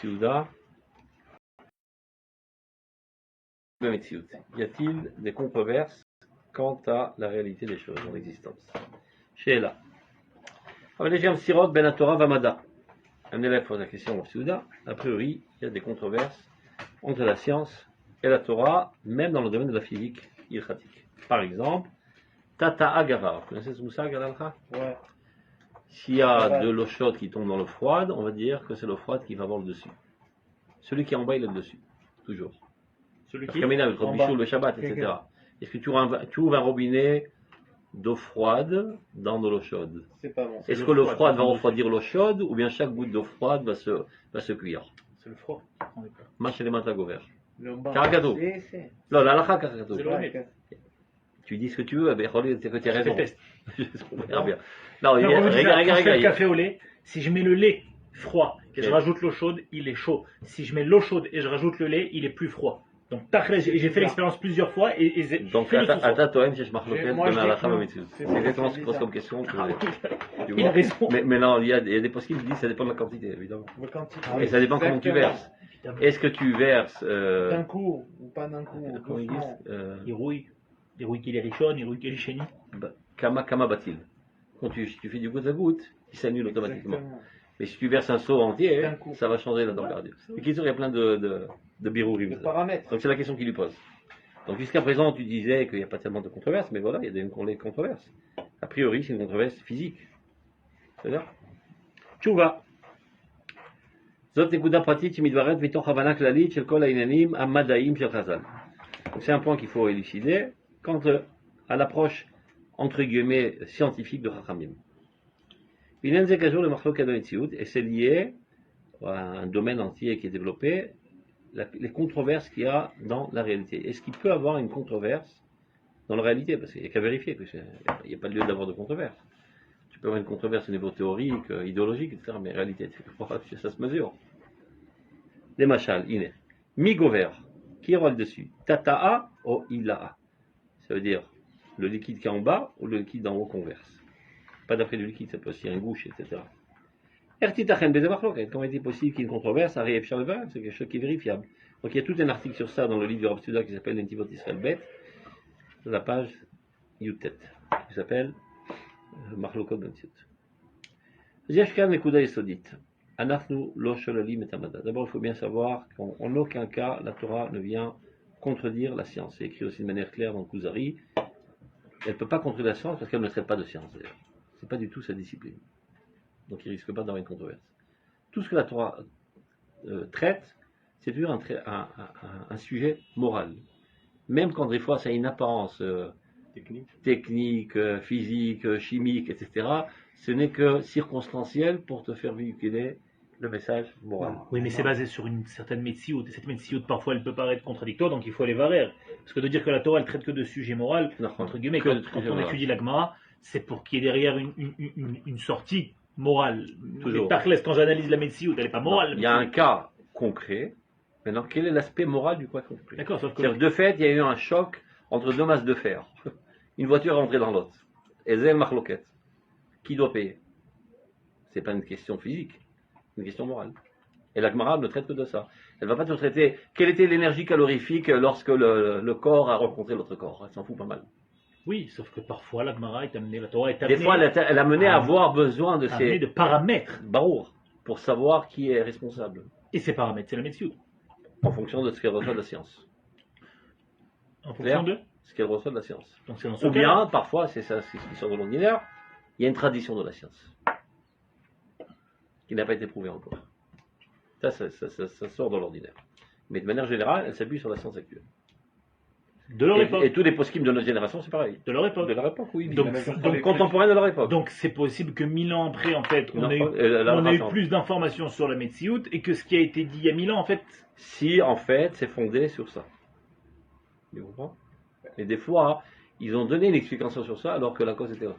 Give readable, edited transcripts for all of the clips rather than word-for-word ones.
Siouda. Y a-t-il des controverses quant à la réalité des choses en existence? Sheila. Avalejam Sirot Ben Torah Vamada. Un élève pose la question au Siouda. A priori, il y a des controverses entre la science et la Torah, même dans le domaine de la physique ilchatique. Par exemple, Tata Agava. Vous connaissez ce moussag, Alalcha? Ouais. S'il y a de l'eau chaude qui tombe dans l'eau froide, on va dire que c'est l'eau froide qui va avoir le dessus. Celui qui est en bas, il a le dessus. Toujours. Celui Parce qui qu'Amina, le en bas. Bichoul, le Shabbat, etc. Est-ce que tu ouvres un robinet d'eau froide dans de l'eau chaude? C'est pas bon. Est-ce que l'eau froide va refroidir l'eau chaude ou bien chaque goutte d'eau froide va se cuire? C'est le froid. Mâche les matagover. Le bas. Karakato. Non, la lacha karakato. C'est le honnête. Tu dis ce que tu veux, mais c'est que tu as raison. On verra bien. Non, Non, regarde. Quand je fais le café au lait, si je mets le lait froid et je rajoute l'eau chaude, il est chaud. Si je mets l'eau chaude et je rajoute le lait, il est plus froid. Donc, j'ai fait l'expérience plusieurs fois et donc, à ta toem, je marche le Moi, je dis la non. C'est exactement ce que je pose comme question. Tu Il a raison. Mais non, il y a des possibles qui disent que ça dépend de la quantité, évidemment. Et ça dépend comment tu verses. Est-ce que tu verses d'un coup ou pas d'un coup? comment ils disent Il rouille. Il rouille qu'il est richonne, il rouille qu'il est chéni. Kama batil. Quand tu fais du goutte à goutte, il s'annule automatiquement. Mais si tu verses un seau entier, ça va changer la température. Et qu'il y a plein de birourim. Paramètres. Donc c'est la question qu'il lui pose. Donc jusqu'à présent, tu disais qu'il n'y a pas tellement de controverses, mais voilà, il y a des controverses. A priori, c'est une controverse physique. C'est-à-dire Tchouva. Zot nekuda pratit midvaret mitoch havana klalit shel kol ha'inanim hamadaim shel Chazal. Donc c'est un point qu'il faut élucider quant à l'approche entre guillemets scientifique de Chachamim. Et c'est lié à un domaine entier qui est développé, les controverses qu'il y a dans la réalité. Est-ce qu'il peut avoir une controverse dans la réalité? Parce qu'il n'y a qu'à vérifier, il n'y a pas lieu d'avoir de controverse. Tu peux avoir une controverse au niveau théorique, idéologique, etc. Mais en réalité, ça se mesure. Les machal, iné. Migover, qui roule dessus? Tata'a ou ila'a. Ça veut dire le liquide qui est en bas ou le liquide en haut qu'on verse. Pas d'après le liquide, ça peut aussi un gouche, etc. Comment est-il possible qu'il y ait une controverse? C'est quelque chose qui est vérifiable. Donc il y a tout un article sur ça dans le livre du Rav Tzouda qui s'appelle L'Intivot Israël Bet, la page Yutet, qui s'appelle Machlokot Bentziut. D'abord, il faut bien savoir qu'en aucun cas la Torah ne vient contredire la science. C'est écrit aussi de manière claire dans le Kuzari. Elle ne peut pas contredire la science parce qu'elle ne traite pas de science. C'est pas du tout sa discipline. Donc il ne risque pas d'avoir une controverse. Tout ce que la Torah traite, c'est toujours un sujet moral. Même quand des fois ça a une apparence technique, physique, chimique, etc., ce n'est que circonstanciel pour te faire véhiculer le message moral. Oui, mais c'est basé sur une certaine médecine. Cette médecine, parfois, elle peut paraître contradictoire, donc il faut aller varer. Parce que de dire que la Torah, elle traite que de sujets moraux, entre guillemets, quand on étudie la Gemara, c'est pour qu'il y ait derrière une sortie morale. Toujours. Quand j'analyse la médecine, elle n'est pas morale. Il y a un cas concret. Maintenant, quel est l'aspect moral du cas concret? D'accord, sauf que... De fait, il y a eu un choc entre deux masses de fer. Une voiture est rentrée dans l'autre. Et c'est marloquette. Qui doit payer? C'est pas une question physique, c'est une question morale. Et la Gemara ne traite que de ça. Elle ne va pas te traiter quelle était l'énergie calorifique lorsque le corps a rencontré l'autre corps. Elle s'en fout pas mal. Oui, sauf que parfois la Gemara est amenée, la Torah est amenée. Des fois, elle a mené à avoir besoin de ces de paramètres. Barour, pour savoir qui est responsable. Et ces paramètres, c'est la médecine. En fonction de ce qu'elle reçoit de la science. En fonction de ce qu'elle reçoit de la science. Donc c'est dans Ou bien, parfois, c'est ce qui sort de l'ordinaire, il y a une tradition de la science qui n'a pas été prouvée encore. Ça sort de l'ordinaire. Mais de manière générale, elle s'appuie sur la science actuelle. De leur époque. Et tous les poskim de notre génération, c'est pareil. De leur époque. De leur époque, oui. Donc contemporain de leur époque. Donc c'est possible que 1000 ans après, en fait, on a eu plus d'informations sur la médecine et que ce qui a été dit il y a 1000 ans, en fait... Si, en fait, c'est fondé sur ça. Tu comprends? Et des fois, ils ont donné une explication sur ça alors que la cause était autre.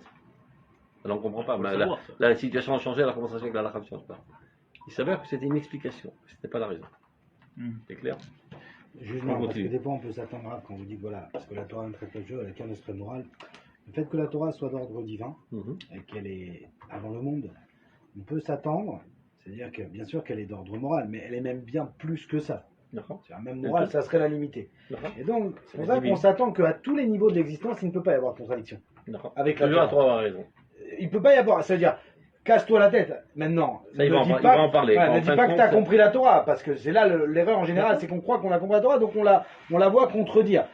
Alors on ne comprend pas. Mais la situation a changé, alors comment ça se fait que la ne change pas? Il s'avère que c'était une explication, ce n'était pas la raison. C'est clair? Justement, parce que des fois on peut s'attendre à, quand vous dites voilà, parce que la Torah ne traite pas de jeu, elle a qu'un aspect moral. Le fait que la Torah soit d'ordre divin, et qu'elle est avant le monde, on peut s'attendre, C'est-à-dire que bien sûr qu'elle est d'ordre moral, mais elle est même bien plus que ça. C'est-à-dire même moral, ça serait la limiter. Et donc, c'est pour ça qu'on s'attend qu'à tous les niveaux de l'existence, il ne peut pas y avoir de contradiction. Avec la Torah. Avoir raison. Il ne peut pas y avoir, c'est-à-dire, casse-toi la tête, maintenant. Ça, il va en parler. Ne dis pas que tu as compris la Torah, parce que c'est là l'erreur en général, c'est qu'on croit qu'on a compris la Torah, donc on la voit contredire.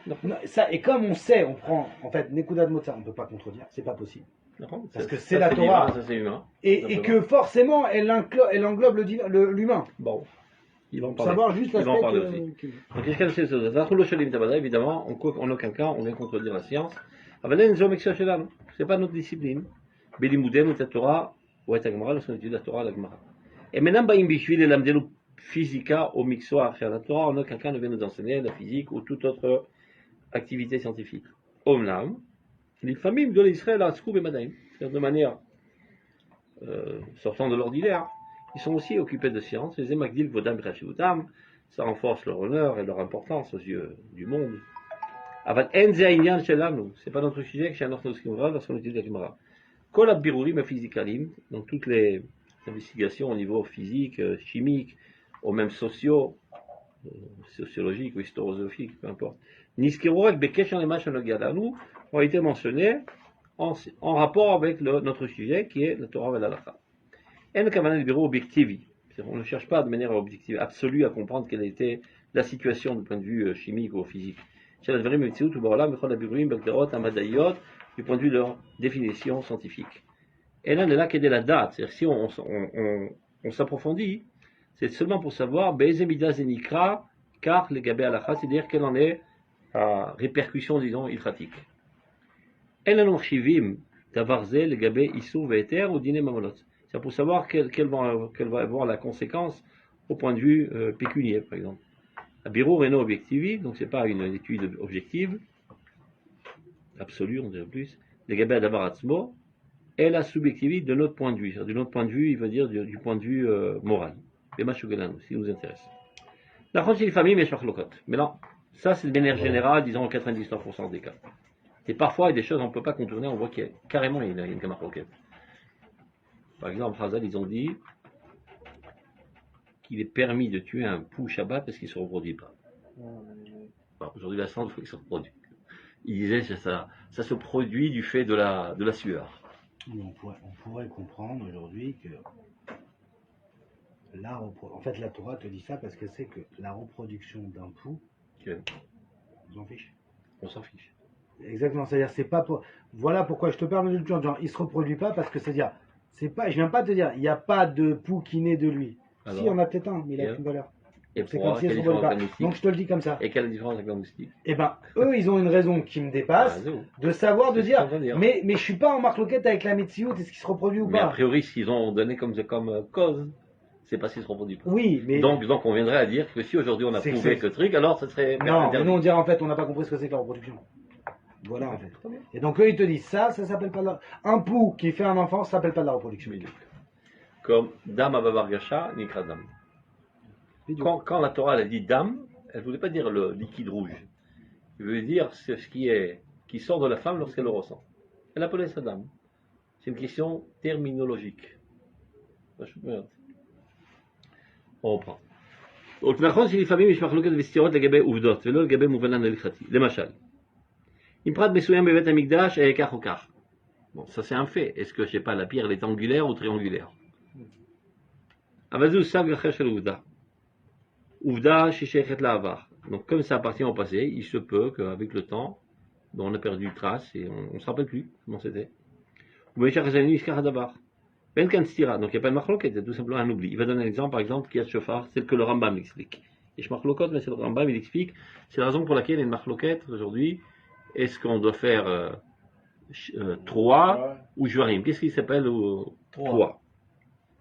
Ça, et comme on sait, on prend, en fait, Nekudat Motza, on ne peut pas contredire, c'est pas possible. Parce que c'est la Torah. Divin, ça, c'est humain, et que forcément, elle englobe l'humain. Bon. Ils vont savoir juste l'aspect. Ils vont en parler aussi. Donc, qu'est-ce qu'elle sait évidemment, en aucun cas, on vient contredire la science. C'est pas notre discipline. Belimudenu et Torah, ou et Agmara, lorsqu'on étudie la Torah, la Gemara. Et maintenant, Baïm Bishvil et l'Amdelu Physica au Mixoir, faire la Torah, en aucun cas ne vient nous enseigner la physique ou toute autre activité scientifique. Omnam, les familles de l'Israël, Atzkou et Madaim, de manière sortant de l'ordinaire, ils sont aussi occupés de science. Les Emakdil Vodam Brachivudam, ça renforce leur honneur et leur importance aux yeux du monde. Avat Enze Aïnyan Shelanu, c'est pas notre sujet que chez un autre lorsqu'on étudie la Gemara. Kol Birurim et Physikalim, donc toutes les investigations au niveau physique, chimique, ou même sociologique ou historiographique, peu importe. Niskerorek Bekeshan Emash Anogadanu ont été mentionnés en rapport avec notre sujet qui est la Torah et l'Halakha. On ne cherche pas de manière objective, absolue, à comprendre quelle était la situation du point de vue chimique ou physique. Du point de vue de leur définition scientifique. Et là, on est là qu'aider la date. C'est-à-dire si on s'approfondit, c'est seulement pour savoir Be'ezemida Zenikra, car les Gabé Alacha, c'est-à-dire quelle en est la répercussion, disons, iltratique. Et là, Shivim, Tavarzel, les Gabé Issou, Ve'eter, ou Dîner Mamonot. C'est pour savoir quelle va avoir la conséquence au point de vue pécunier, par exemple. La Biro Reno Objectivi, donc c'est pas une étude objective, absolue, on dirait plus, les Gabé Adavaratzmo, et la subjectivité de notre point de vue. De notre point de vue, il veut dire du point de vue moral. Les Machugalan, si nous intéresse. La France, c'est les familles, mais mais non, ça c'est de manière générale, disons en 99% des cas. Et parfois, il y a des choses qu'on ne peut pas contourner, on voit qu'il y a carrément une Gamachloket. Par exemple, Hazal, ils ont dit qu'il est permis de tuer un pou Shabbat parce qu'il ne se reproduit pas. Bon, aujourd'hui, la science, il faut qu'il se reproduise. Il disait que ça se produit du fait de la sueur. On pourrait comprendre aujourd'hui que en fait, la Torah te dit ça parce qu'elle sait que la reproduction d'un pou, on s'en fiche. On s'en fiche. Exactement, c'est-à-dire, c'est pas pour... Voilà pourquoi je te parle de le genre, il se reproduit pas parce que c'est-à-dire, c'est pas, je viens pas te dire, il n'y a pas de pou qui naît de lui. Alors, si, on a peut-être un, mais il n'a aucune valeur. Et c'est comme si elle se reproduit pas. Donc je te le dis comme ça. Et quelle est la différence avec la moustique? Eh ben, eux, ils ont une raison qui me dépasse, de savoir, de dire, mais je suis pas en marloquette avec la Metsiout, est-ce qu'il se reproduit ou pas? Mais a priori, ce qu'ils ont donné comme cause, c'est pas s'il se reproduit pas. Oui, mais... Donc on viendrait à dire que si aujourd'hui on a prouvé que truc, alors ça serait... Non, mais nous on dirait en fait, on n'a pas compris ce que c'est que la reproduction. Voilà en fait. Et donc eux ils te disent ça s'appelle pas un pou qui fait un enfant, ça s'appelle pas de la reproduction. Comme Dam Abavargasha, Nikra Dam. Quand la Torah elle a dit Dam, elle ne voulait pas dire le liquide rouge. Elle veut dire ce qui sort de la femme lorsqu'elle le ressent. Elle appelait ça Dam. C'est une question terminologique. On reprend. נכון שלפעמים יש מחלוקת וסתירות לגבי עובדות ולא לגבי מובנן הלכתי. למשל, אם פרט מסוים בבית המקדש היה כך או כך. Bon, ça c'est un fait. Est-ce que, je sais pas, la pierre elle est angulaire ou triangulaire? אבל זהו סג אחר של עובדה. עובדה ששייכת לעבר. Donc comme ça appartient au passé, il se peut qu'avec le temps, on a perdu trace et on ne se rappelle plus comment c'était. ובמשך השנים נשכח הדבר. Ben Kanstira, donc il n'y a pas de marloquette, c'est tout simplement un oubli. Il va donner un exemple, par exemple, qui a Shofar, c'est que le Rambam explique. Et je marloquette, mais c'est le Rambam, il explique. C'est la raison pour laquelle il y a une marloquette aujourd'hui. Est-ce qu'on doit faire 3 ou Juarim? Qu'est-ce qui s'appelle 3?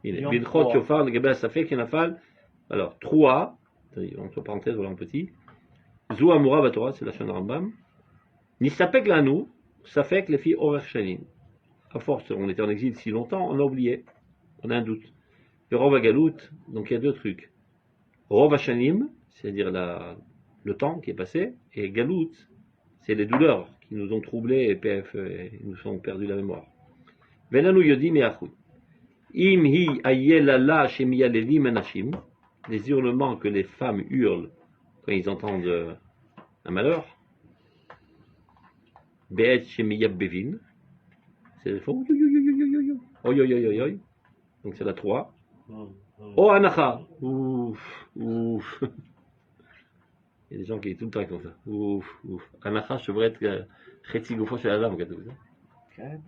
Bilchot, Shofar, le Gebel Safek, Yenafal. Alors, 3, entre parenthèses, voilà en petit. Zou Amura Batora, c'est la chaîne Rambam. Nisapek Lanou, Safek, les filles Orech Shalim. À force, on était en exil si longtemps, on a oublié, on a un doute. Et Rova Galout, donc il y a deux trucs. Rova Shanim, c'est-à-dire le temps qui est passé, et Galout, c'est les douleurs qui nous ont troublés et nous ont perdu la mémoire. Venanu Yodim et Achou. Imhi ayelala shemiyaleli menashim, les hurlements que les femmes hurlent quand ils entendent un malheur. Be'et shemiyab bevin, c'est le fond. Donc c'est la 3. Oh anacha, ouf, ouf. Il y a des gens qui tout le temps comme ça. Ouf, ouf. Anacha, je devrais être Chetzi Gofo chez Adam,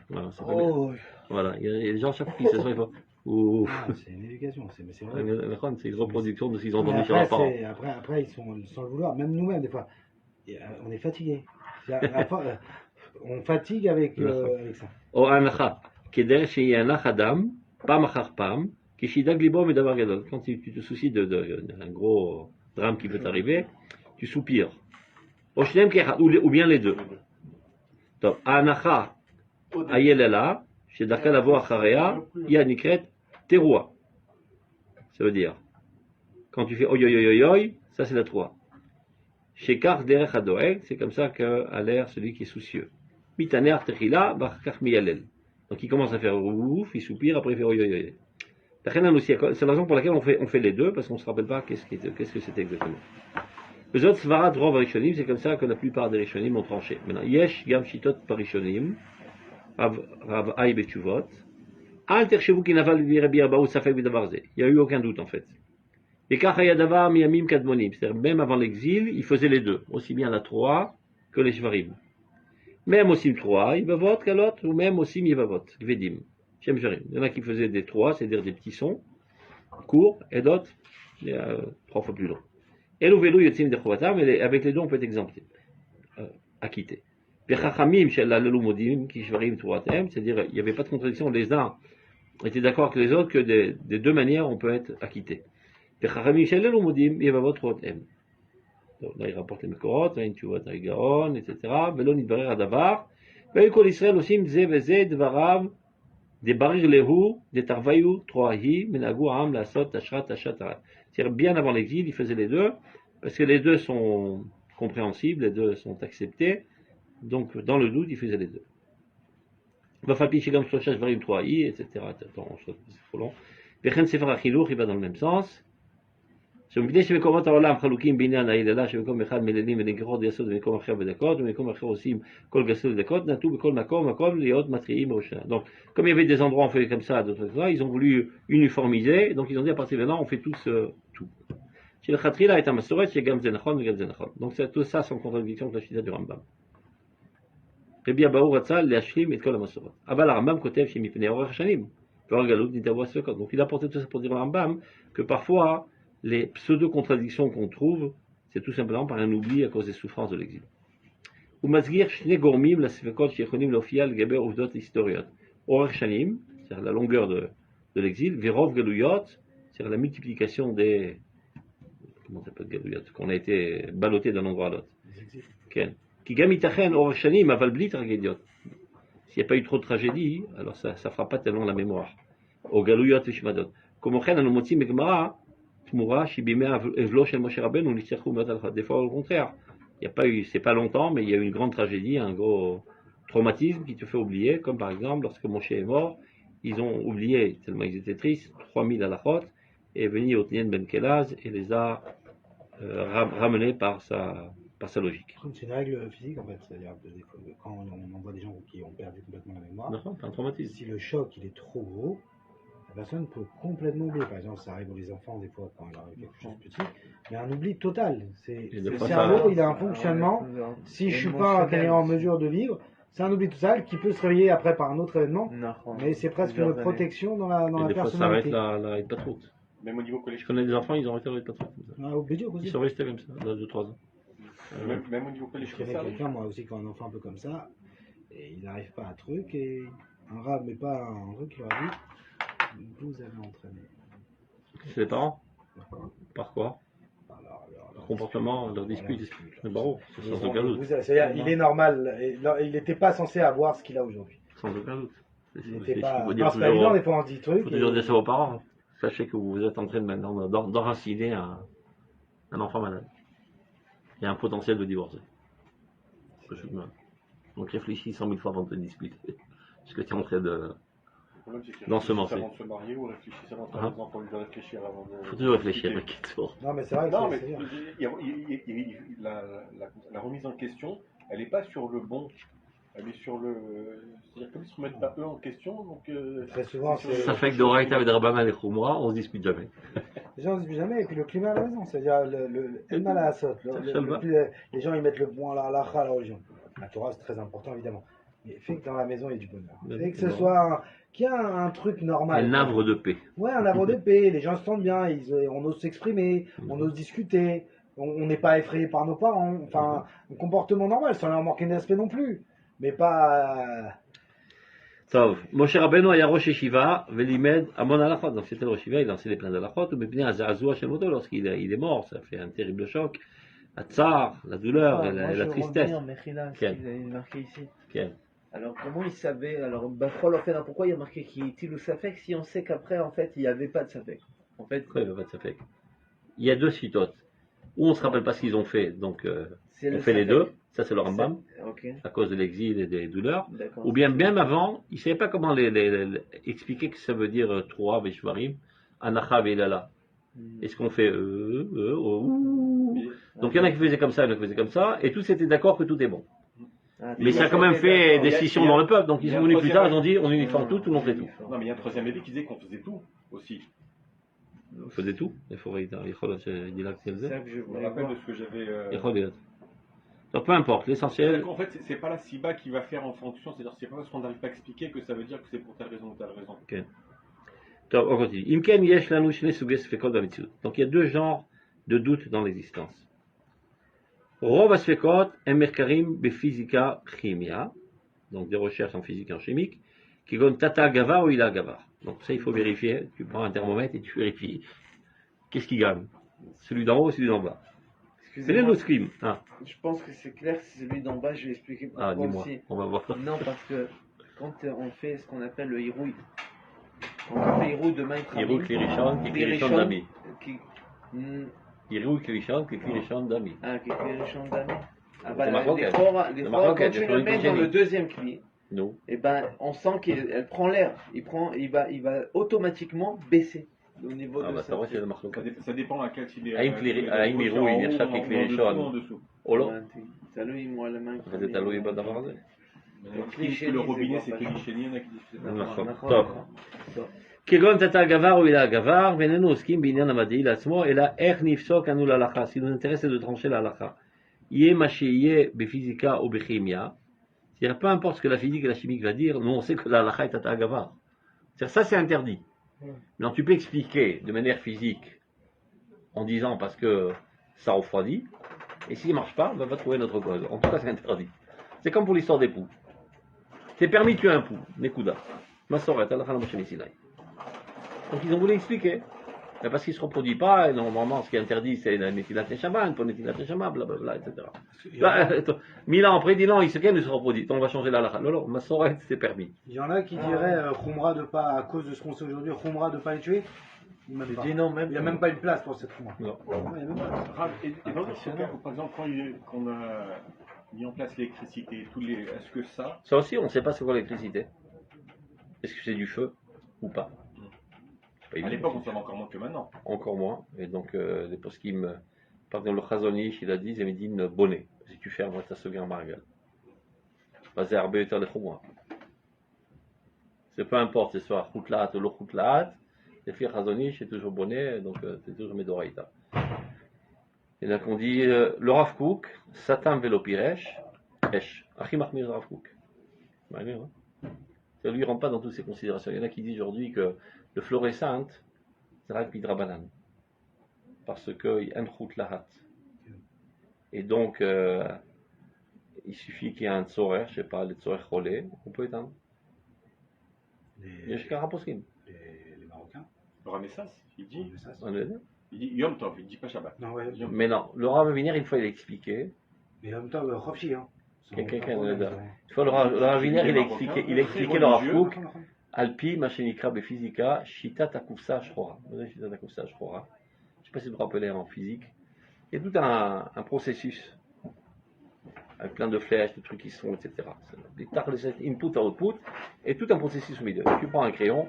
voilà, c'est pas bien. Voilà, il y a des gens chaque fois qui se sont font. Ouf. Ah, c'est une éducation, c'est vrai. C'est une reproduction de ce qu'ils ont entendu sur leurs parents. Après, ils sont sans le vouloir, même nous-mêmes, des fois. On est fatigué. On fatigue avec ça. Oh anacha, keder sheyanach adam, pam achar pam, kishidag libo medavar gadol. Quand tu te soucies d'un gros drame qui peut t'arriver, tu soupires. Ou bien les deux. Donc, anacha, ayelela, chez Darka Lavo Acharea, Yanikret, teroua. Ça veut dire, quand tu fais oi oi oi oi, ça c'est la 3. Chez Kar Derech Adoeg, c'est comme ça qu'a l'air celui qui est soucieux. Mitaner Techila, Barkach Miyalel. Donc il commence à faire ouf, il soupire, après il fait oi oi oi. C'est la raison pour laquelle on fait les deux, parce qu'on ne se rappelle pas qu'est-ce que c'était exactement. Les autres Svarad Rov Rishonim, c'est comme ça que la plupart des Rishonim ont tranché. Maintenant, Yesh Gam Shitot Parishonim, Rav Aï Betuvot, Al Terchevu Kinaval Rabbi Abaou Safek Bedavarze. Il n'y a eu aucun doute en fait. Et Kachayadavar Miyamim Kadmonim, c'est-à-dire même avant l'exil, il faisait les deux, aussi bien la 3 que les Shvarim. Même aussi 3, il va voter qu'à l'autre, ou même aussi il va voter, Gvedim, Shem Shvarim. Il y en a qui faisaient des 3, c'est-à-dire des petits sons, courts, et d'autres, 3 fois plus longs. Et l'ouvelu yotzim de chovatam, mais avec les deux on peut être exempté, acquitté. Pechachamim shel modim ki shvarim tuatem, c'est-à-dire il n'y avait pas de contradiction, les uns étaient d'accord que les autres que des deux manières on peut être acquitté. Pechachamim shel modim yevavot tuatem. Donc là il rapporte les mekorot, une tuvat gaon, etc. Velo nidbarer adavar. Ve'ikol Israël osim ze veze dvarav de barir lehu de tarvayu troahi menagu am lasot tashrat tashatara. C'est-à-dire bien avant l'exil, il faisait les deux, parce que les deux sont compréhensibles, les deux sont acceptés, donc dans le doute, il faisait les deux. Vafapi shigam shloshah shvarim troahi, etc. Attends, c'est trop long. Vechen sefer achiluch, il va dans le même sens. שמפני שמקומות העולם חלוקים בעניין ההיללה שמקום אחד מלילים ונגרות ויסוד ומקום אחר בדקות ומקום אחר עושים כל גסות בדקות נטו בכל מקום להיות מתחילים בראשונה. Donc comme il y avait des endroits où on fait comme ça, d'autres fois, ils ont voulu uniformiser, donc ils ont dit à partir de maintenant on fait tous tout. Chez le Khatrila est un masoret, chez Gam Zenachon et Gam Zenachon. Donc tout ça sont contradictions de la Shita du Rambam. Rabbi Abaou Ratzal le'ashrim et kol ha-masoret. Abal Rambam kotev chez mipnei orach shanim. Donc il a apporté tout ça pour dire au Rambam que parfois les pseudo-contradictions qu'on trouve, c'est tout simplement par un oubli à cause des souffrances de l'exil. Ou mazgir shne gormim la sefekot shechonim lofial geber uvdot historiot. Orach shanim, c'est-à-dire la longueur de l'exil, virov galuyot, c'est-à-dire la multiplication des, comment ça s'appelle galuyot, qu'on a été ballotté d'un endroit à l'autre. Qui gamitachen orach shanim aval bli tragédiot. S'il n'y a pas eu trop de tragédie, alors ça ne fera pas tellement la mémoire. Au galuyot et shmadot. Comme on nous motim megmara, des fois, au contraire, il n'y a pas eu, c'est pas longtemps, mais il y a eu une grande tragédie, un gros traumatisme qui te fait oublier, comme par exemple, lorsque Moshe est mort, ils ont oublié, tellement ils étaient tristes, 3000 halachot, et est venu Otnien Ben Kelaz et les a ramenés par sa logique. C'est une règle physique en fait, c'est-à-dire quand on voit des gens qui ont perdu complètement la mémoire, c'est un traumatisme. Si le choc il est trop gros, la personne peut complètement oublier. Par exemple, ça arrive aux enfants des fois quand il arrive quelque chose de petit, mais un oubli total. Le cerveau, il a un fonctionnement. Si je suis pas en mesure de vivre, c'est un oubli total qui peut se réveiller après par un autre événement. Mais c'est presque une protection dans la personnalité. Ça arrête la patroute. Même au niveau collège. Je connais des enfants, ils ont arrêté la patroute. Ils sont restés comme ça, dans 2-3 ans. Même au niveau collège. Je connais quelqu'un, moi aussi, qui a un enfant un peu comme ça, et il n'arrive pas à un truc, et un rave, mais pas un truc, il aurait dit. Vous avez entraîné. C'est les parents. Par quoi? Leur comportement, leur dispute. C'est barreau. Sans aucun doute. C'est-à-dire, il est normal. Il n'était pas censé avoir ce qu'il a aujourd'hui. Sans aucun doute. C'est pas évident, des fois on se dit trucs. Il faut toujours dire ça aux parents. Sachez que vous êtes en train de maintenant d'enraciner un enfant malade. Il y a un potentiel de divorcer. Donc réfléchis 100 000 fois avant de te disputer. Parce que tu es en train de dans ce morceau. Avant de se marier ou réfléchissez avant de faire des enfants, on doit réfléchir avant de. Il faut toujours réfléchir. Non, mais c'est vrai que non, mais la remise en question, elle n'est pas sur le bon. Elle est sur le. C'est-à-dire comme ils ne se remettent pas eux en question. Donc, très souvent, ça fait que d'Oraïta avec Rabbanan et Khumra, on se dispute jamais. Les gens ne se disputent jamais, et puis le climat à la maison, c'est-à-dire le mal à la saute. Les gens ils mettent le point à la religion. La Torah, c'est très important évidemment. Mais fait que dans la maison il y ait du bonheur. Fait que ce soit qu'il y a un truc normal. Un havre de paix. Ouais, un havre de paix. Les gens se sentent bien, on ose s'exprimer, on ose discuter, on n'est pas effrayé par nos parents. Enfin, un comportement normal, sans leur manquer d'aspect non plus. Mais pas. טוב, משה רבנו היה ראש ישיבה ולימד המון הלכות. Donc c'était le ראש ישיבה, il enseignait plein d'halachot, mais bien הזעזוע של מותו lorsqu'il est mort, ça fait un terrible choc. הצער, la douleur et la tristesse. Quel il est marqué ici. Quel Alors comment il savait, alors Bachol en fait, pourquoi il y a marqué qu'il est il ou Safek si on sait qu'après en fait il n'y avait pas de Safek. En fait, pourquoi il n'y avait pas de Safek? Il y a deux citotes. Ou on ne se rappelle pas ce qu'ils ont fait, donc on fait les deux. Ça c'est le Rambam, à cause de l'exil et des douleurs. Ou bien même avant, ils ne savaient pas comment expliquer que ça veut dire Troa, Veshvarim, Anacha, Veilala. Est-ce qu'on fait Donc il y en a qui faisaient comme ça, il y en a qui faisaient comme ça, et tous étaient d'accord que tout est bon. Mais ça a quand même fait des scissions dans le peuple, donc ils sont venus plus tard, ils ont dit on uniforme tout, tout le monde fait tout. Non mais il y a un troisième avis qui disait qu'on faisait tout aussi. On faisait tout. Il faudrait dire c'est ça que je me rappelle de ce que j'avais. Donc peu importe, l'essentiel. En fait, c'est pas la Siba qui va faire en fonction, c'est-à-dire c'est pas parce qu'on n'arrive pas à expliquer que ça veut dire que c'est pour telle raison ou telle raison. Okay. Donc on continue. Donc il y a deux genres de doutes dans l'existence. Rov Asfekot Emerkarim Befizika Chimia, donc des recherches en physique et en chimique, qui donnent Tata Gavar ou Ila Gavar. Donc ça il faut vérifier, tu prends un thermomètre et tu vérifies. Qu'est-ce qui gagne? Celui d'en haut ou celui d'en bas? C'est les noskim. Je pense que c'est clair, c'est celui d'en bas, je vais expliquer pourquoi aussi. On va voir. Non, parce que quand on fait ce qu'on appelle le hirouille, quand on fait hirouille de Maïtrami, hirouille Klirishon, qui Klirishon d'Ami. Hirouille Klirishon, qui Klirishon d'Ami. Ah, qui Klirishon d'Ami. Ah bah, les forts, quand tu le mets dans le deuxième cli, et ben, on sent qu'elle prend l'air, il va automatiquement baisser. Au niveau de ça dépend à quel type de. האם עירוי נחשב ככלי ראשון או לא? תלוי אם הוא על המים. זה תלוי בדבר הזה. Le robinet c'est כלי שני, il y en a qui disent. טוב. כגון תתא גבר או הילה גבר, ואיננו עוסקים בעניין המדעי לעצמו, אלא איך נפסוק אנו להלכה. Si nous intéresse de trancher la halakha. יהיה מה שיהיה בפיזיקה ou בכימיה. C'est-à-dire peu importe ce que la physique et la chimie va dire, nous on sait que la halakha est tata gavar. Ça c'est interdit. Mais tu peux expliquer de manière physique en disant parce que ça refroidit, et s'il ne marche pas, on va trouver notre cause. En tout cas, c'est interdit. C'est comme pour l'histoire des poux. C'est permis de tuer un pou, Nekuda. Masoret, Allah Moshe Sinai. Donc ils ont voulu expliquer. Mais parce qu'il ne se reproduit pas, et normalement ce qui est interdit c'est la Netilat Neshama, une Netilat Neshama, blablabla, etc. Là, 1000 ans après, 10 ans, il ne se reproduit. Donc on va changer la halakha. Non, Masoret, c'est permis. Il y en a qui diraient Khumra de pas, à cause de ce qu'on sait aujourd'hui, Khumra de pas les tuer. Il n'y a même pas une place pour cette Khumra. Non. Par exemple, quand on a mis en place l'électricité, est-ce que ça. Ça aussi, on ne sait pas c'est quoi l'électricité. Est-ce que c'est du feu ou pas? À l'époque, on savait encore moins que maintenant. Encore moins. Et donc, les poskim, par exemple, le Chazonish, il a dit, Zemedine bonnet. Si tu fais un moitié à ce grand margal. Basé à Arbeter les Khoumois. C'est peu importe, c'est soit Khoutlaat ou le Khoutlaat. Les filles Chazonish, c'est toujours bonnet, donc c'est toujours Medoraïta. Et donc, on dit, le Rav Kook, Satan Velo Piresh, Esh. Achim Achmir Rav Kook. Ça lui rentre pas dans toutes ces considérations. Il y en a qui disent aujourd'hui que le fluorescent, c'est Rak Midrabanan. Parce qu'il y a un Khout Lahat. Et donc, il suffit qu'il y ait un tzorer, je ne sais pas, le tzorer cholé, on peut éteindre. Il y a jusqu'à Raposkim. Les Marocains. Le Ramessas, il dit Yom Tov, il ne dit pas Shabbat. Non, ouais. Mais non, le Rav va venir, une fois il a expliqué. Mais Yom Tov, Khopchi, hein. Une fois le Rav va venir, il a expliqué le Rav Kook. Alpi, Machenikra, Befizika, Shita Takufsa Shchora. Shita Takufsa Shchora. Je ne sais pas si vous vous rappelez en physique. Il y a tout un processus avec plein de flèches, de trucs qui se font, etc. Des input à output, et tout un processus au milieu. Tu prends un crayon,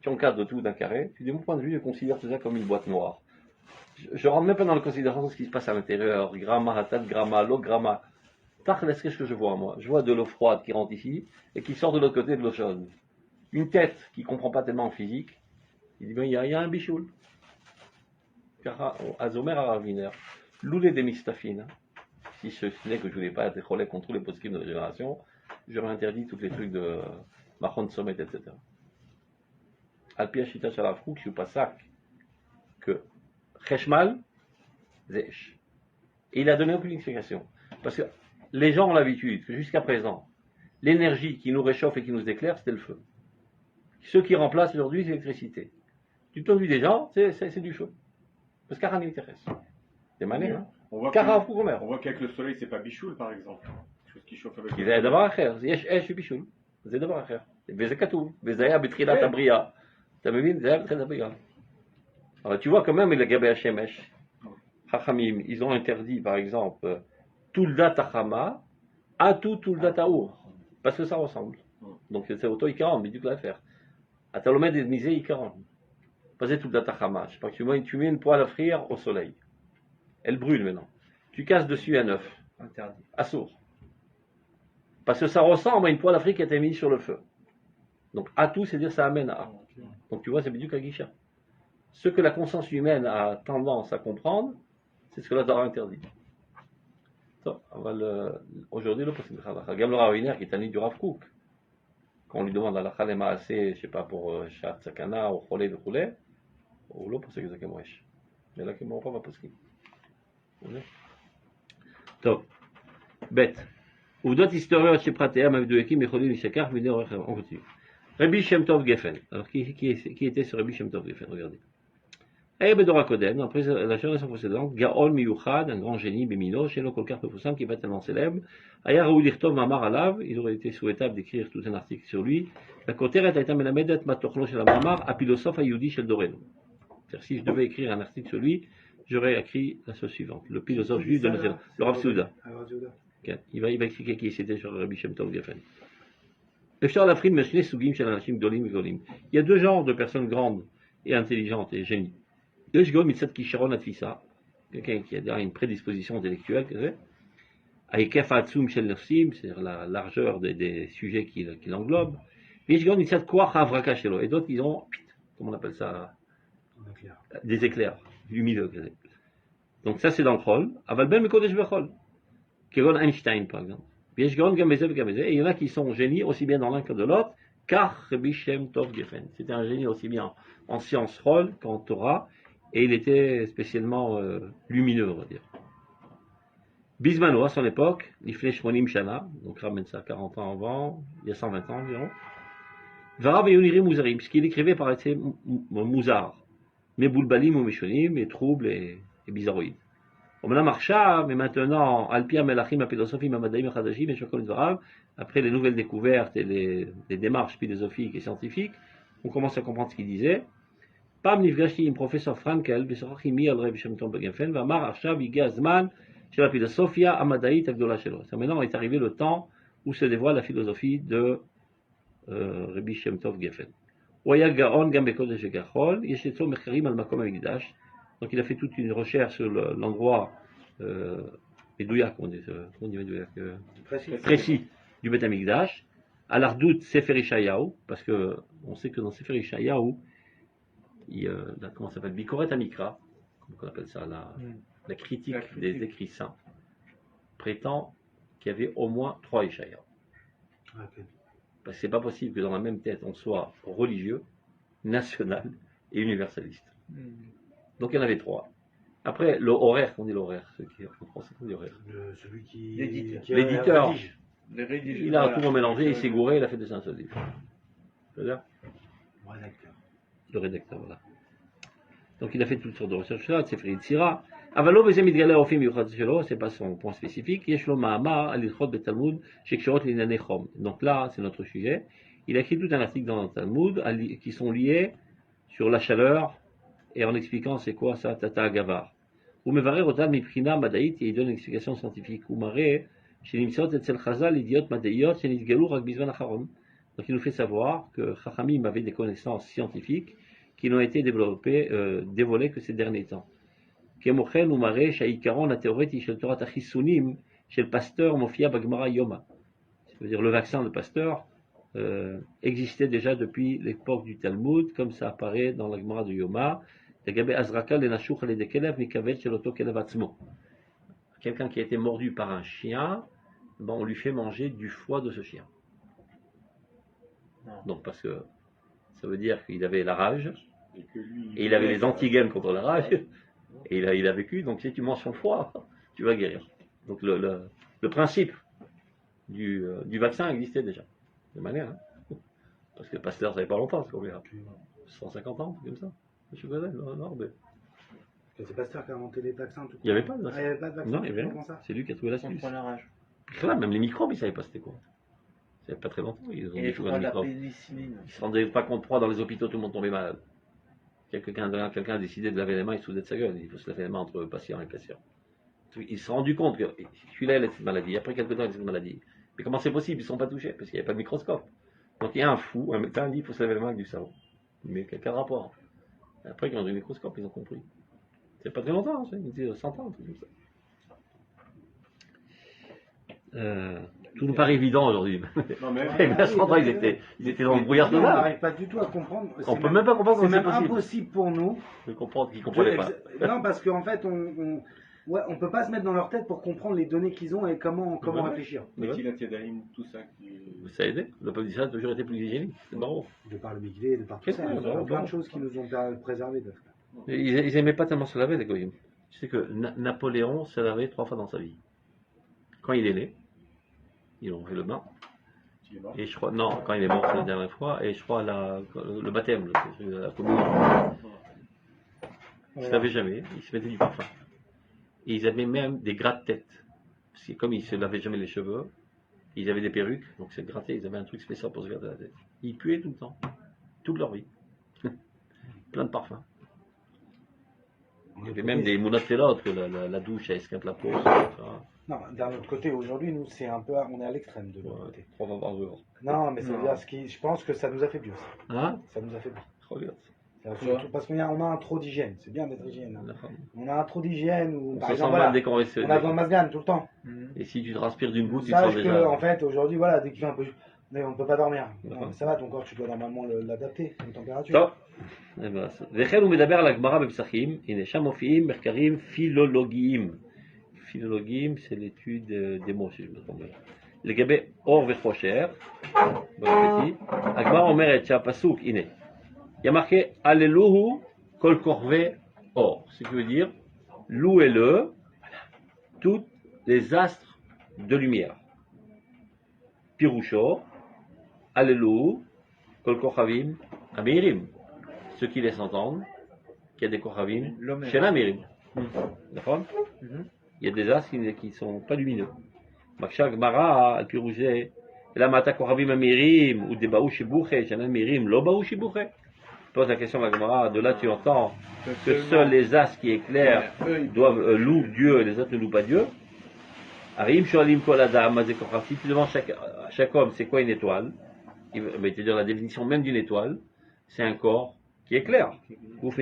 tu encadres tout d'un carré, de mon point de vue, je considère tout ça comme une boîte noire. Je ne rentre même pas dans la considération de ce qui se passe à l'intérieur, gramma, hatat, gramma, logramma. Qu'est-ce que je vois, moi? Je vois de l'eau froide qui rentre ici, et qui sort de l'autre côté de l'eau chaude. Une tête qui ne comprend pas tellement en physique, il dit, ben, il y a un bichoul. Azomer Araviner, loulé des mistafines. Si ce n'est que je ne voulais pas être relais contre tous les poskim de la génération, j'aurais interdit tous les trucs de Mahon Sommet, etc. Alpia Shita Shalafrouk, je suis pas sac que Cheshmal, Zesh. Et il a donné aucune explication. Parce que les gens ont l'habitude que jusqu'à présent, l'énergie qui nous réchauffe et qui nous éclaire, c'était le feu. Ce qui remplace aujourd'hui, c'est l'électricité. Du point de vue des gens, c'est du feu. Parce qu'Aran m'intéresse. C'est malin, hein? On voit qu'avec le soleil, c'est pas bichoul, par exemple. Quelque chose qui chauffe avec le soleil. C'est d'abord אחר. יש בישול. זה דבר אחר. וזה כתוב. וזה היה בתחילת הבריאה. אתה מבין? זה היה בתחילת הבריאה. Alors tu vois quand même, לגבי השמש, חכמים, ils ont interdit, par exemple, תולדת החמה, עטו תולדת האור. Parce que ça ressemble. Donc c'est אותו עיקרון, בדיוק להפך. אתה לומד מזה עיקרון. Pas tout le datachama. Je sais pas que tu mets une poêle à frire au soleil. Elle brûle maintenant. Tu casses dessus un œuf. Interdit. Assour. Parce que ça ressemble à une poêle à frire qui a été mise sur le feu. Donc, à tout, c'est dire ça amène à. Donc, tu vois, c'est du kagisha. Ce que la conscience humaine a tendance à comprendre, c'est ce que la Torah interdit. Aujourd'hui, le possible. Regarde le Raviner qui est un lit du Rav Kook. Quand on lui demande à la Khalema assez, je sais pas, pour Shat Sakana ou Cholé de Cholé, ou l'eau pour ce que c'est que moi. Mais là, qui m'en pas possible. טוב, ב' עובדות היסטוריות שפרטיהם המדויקים יכולים להישכח בידי עורך המוציא. רבי שם טוב גפן, alors qui était ce רבי שם טוב גפן, regardez. היה בדור הקודם, après la génération précédente, גאון מיוחד, un grand génie במינו, שאינו כל כך מפורסם, qui va tellement célèbre, היה ראוי לכתוב מאמר עליו, il aurait été souhaitable d'écrire tout un article sur lui, הכותרת הייתה מלמדת מה תוכנו של המאמר, הפילוסוף היהודי של דורנו. Si je devais écrire un article sur lui, j'aurais écrit la chose suivante. Le philosophe juif de notre le Rav Souda. Il va expliquer qui c'était sur Rabbi Shem Tov Geffen. Il y a deux genres de personnes grandes et intelligentes et génies. Quelqu'un qui a une prédisposition intellectuelle, c'est-à-dire la largeur des sujets qu'il englobe. Et d'autres, ils ont, comment on appelle ça, des éclairs, lumineux. Donc ça c'est dans le Chol. Aval ben mekodesh bechol. Kegon Einstein par exemple. Et il y en a qui sont génies aussi bien dans l'un que de l'autre, car Rabbi Shem Tov Geffen. C'était un génie aussi bien en sciences Chol qu'en Torah, et il était spécialement lumineux, on va dire. Bismano, à son époque, l'Ifnei Shmonim Shana, donc ramène ça 40 ans avant, il y a 120 ans environ. Varav Yoniri Mouzarim, puisqu'il écrivait par été Mouzar. Mais boulbalim ou méchonim, mais troubles et bizarroïdes. On me l'a marché, mais maintenant, Alpia Melachim, la philosophie, Mamadaim, Chadashim, et Shokol Dvarav, après les nouvelles découvertes et les démarches philosophiques et scientifiques, on commence à comprendre ce qu'il disait. Pam Nifgashi, un professeur Frankel, Bessorachimi, al Reb Shem Tov Geffen, Vamar, Arshav, Igazman, chez la philosophie, Amadaït, Agdola Shelo. Maintenant est arrivé le temps où se dévoile la philosophie de Rabbi Shem Tov Geffen. Donc il a fait toute une recherche sur l'endroit précis du Beth Amikdash, à l'Ardout Sefer Ishayahu, parce que on sait que dans Sefer Ishayahu, il y a comment ça s'appelle, Bikoret Amikra, comment on appelle ça, la critique des écrits saints, prétend qu'il y avait au moins 3 Ishayahu. Parce que c'est pas possible que dans la même tête on soit religieux, national et universaliste. Donc il y en avait 3. Après le horaire, qu'on dit l'horaire, en français on dit horaire. Celui qui l'éditeur, il a tout mélangé, il s'est gouré, il a fait des insolites. C'est-à-dire le rédacteur, voilà. Donc il a fait toutes sortes de recherches là, c'est Frédéric Sira. Avalo bezem mitgala ofim yuchad shelo, c'est pas son point spécifique. Yeshlo ma'amar alichot betalmud shekshorot linyanei chom. Donc là, c'est notre sujet. Il a écrit tout un article dans le Talmud qui sont liés sur la chaleur et en expliquant c'est quoi ça, tata agavar. Ou mevarer otan miprina madaït, et il donne une explication scientifique. Ou maré Donc il nous fait savoir que Chachamim avait des connaissances scientifiques qui n'ont été développées, dévoilées que ces derniers temps. C'est-à-dire le vaccin de Pasteur existait déjà depuis l'époque du Talmud, comme ça apparaît dans la Gemara de Yoma. Quelqu'un qui a été mordu par un chien, ben on lui fait manger du foie de ce chien. Donc parce que ça veut dire qu'il avait la rage, et il avait les antigènes contre la rage, et il a vécu, donc si tu manges son foie, tu vas guérir. Donc le principe du vaccin existait déjà, de manière, hein. Parce que Pasteur, ça n'avait pas longtemps, c'est combien? 150 ans, comme ça. Je connais, non, mais... C'est Pasteur qui a inventé les vaccins, tout. Il n'y avait pas de vaccin. Il n'y avait pas de vaccin. Non, il y avait rien. C'est lui qui a trouvé l'astuce. Contre la rage. Là, même les microbes, ils ne savaient pas c'était quoi. Ça fait pas très longtemps, ils ont découvert les microbes. Ils ne se rendaient pas compte pourquoi dans les hôpitaux tout le monde tombait malade. Quelqu'un a décidé de laver les mains, il se foutait de sa gueule. Il faut se laver les mains entre patient et patient. Ils se sont rendus compte que celui-là, il a cette maladie. Après quelques temps, il a cette maladie. Mais comment c'est possible? Ils ne sont pas touchés parce qu'il n'y avait pas de microscope. Donc il y a un fou, un médecin dit qu'il faut se laver les mains avec du savon. Mais quel rapport? Après, quand ils ont eu le microscope, ils ont compris. C'est pas très longtemps, c'est 100 ans, tout ça. Tout nous paraît évident aujourd'hui. Mais 100 ans, ils étaient dans le brouillard total. On n'arrive pas du tout à comprendre. On peut même pas comprendre comment c'est c'est possible. C'est impossible pour nous de comprendre qu'ils ne comprenaient pas. Non, parce qu'en fait, on peut pas se mettre dans leur tête pour comprendre les données qu'ils ont et comment réfléchir. Mais tout ça. Ça a aidé. Le peuple d'Israël a toujours été plus hygiénique. C'est marrant. De par le miglé, de par tout ça. Il y a plein de choses qui nous ont préservés. Ils n'aimaient pas tellement se laver, les goyim. Tu sais que Napoléon s'est lavé 3 fois dans sa vie. Quand il est né, ils ont fait le bain. Et je crois, non, quand il est mort, c'est la dernière fois. Et je crois le baptême, la communion. Ils ne se lavaient jamais, ils se mettaient du parfum. Et ils avaient même des gratte-têtes. Parce que comme ils ne se lavaient jamais les cheveux, ils avaient des perruques, donc c'est gratté, ils avaient un truc spécial pour se gratter la tête. Ils puaient tout le temps, toute leur vie. Plein de parfums. Il y avait même des mounatelot, que la douche elle esquinte la peau. Non, d'un autre côté, aujourd'hui, nous, c'est un peu, on est à l'extrême de l'autre côté. 3 fois par jour. Non, mais ça veut dire je pense que ça nous affaiblit aussi. Hein? Ça nous affaiblit. Regarde. Parce qu'on a un trop d'hygiène, c'est bien d'être hygiène. Hein. On a un trop d'hygiène où, par exemple, on a besoin de masgan tout le temps. Et si tu transpires d'une goutte, tu te sens déjà... en fait, aujourd'hui, voilà, dès qu'il fait un peu... Mais on ne peut pas dormir. Non, ça va, ton corps, tu dois normalement l'adapter, la température. וכן הוא מדבר על הגמרא בפסחים, הנה שם מופיעים מחקרים פילולוגיים. פילולוגיים c'est l'étude des mots, si je me trompe. לגבי אור וחושר, הגמרא אומרת שהפסוק, הנה, il y a marqué Alléluhu kol korve or, ce qui veut dire louez-le toutes les astres de lumière. Pirusho, Alléluhu kol kochavim amirim, ce qui laisse entendre qu'il y a des kochavim chez l'amirim. D'accord? Il y a des astres qui ne sont pas lumineux. Maksha Gmara al Pirushe, la mata kochavim amirim ou des baou shibuche, chez l'amirim lo baou shibuche. Pose la question à la Gemara, de là tu entends que seuls les astres qui éclairent doivent louer Dieu et les autres ne louent pas Dieu. Arim shoalim kol adam, si tu demandes à chaque homme c'est quoi une étoile, il va te dire la définition même d'une étoile, c'est un corps qui éclaire. Donc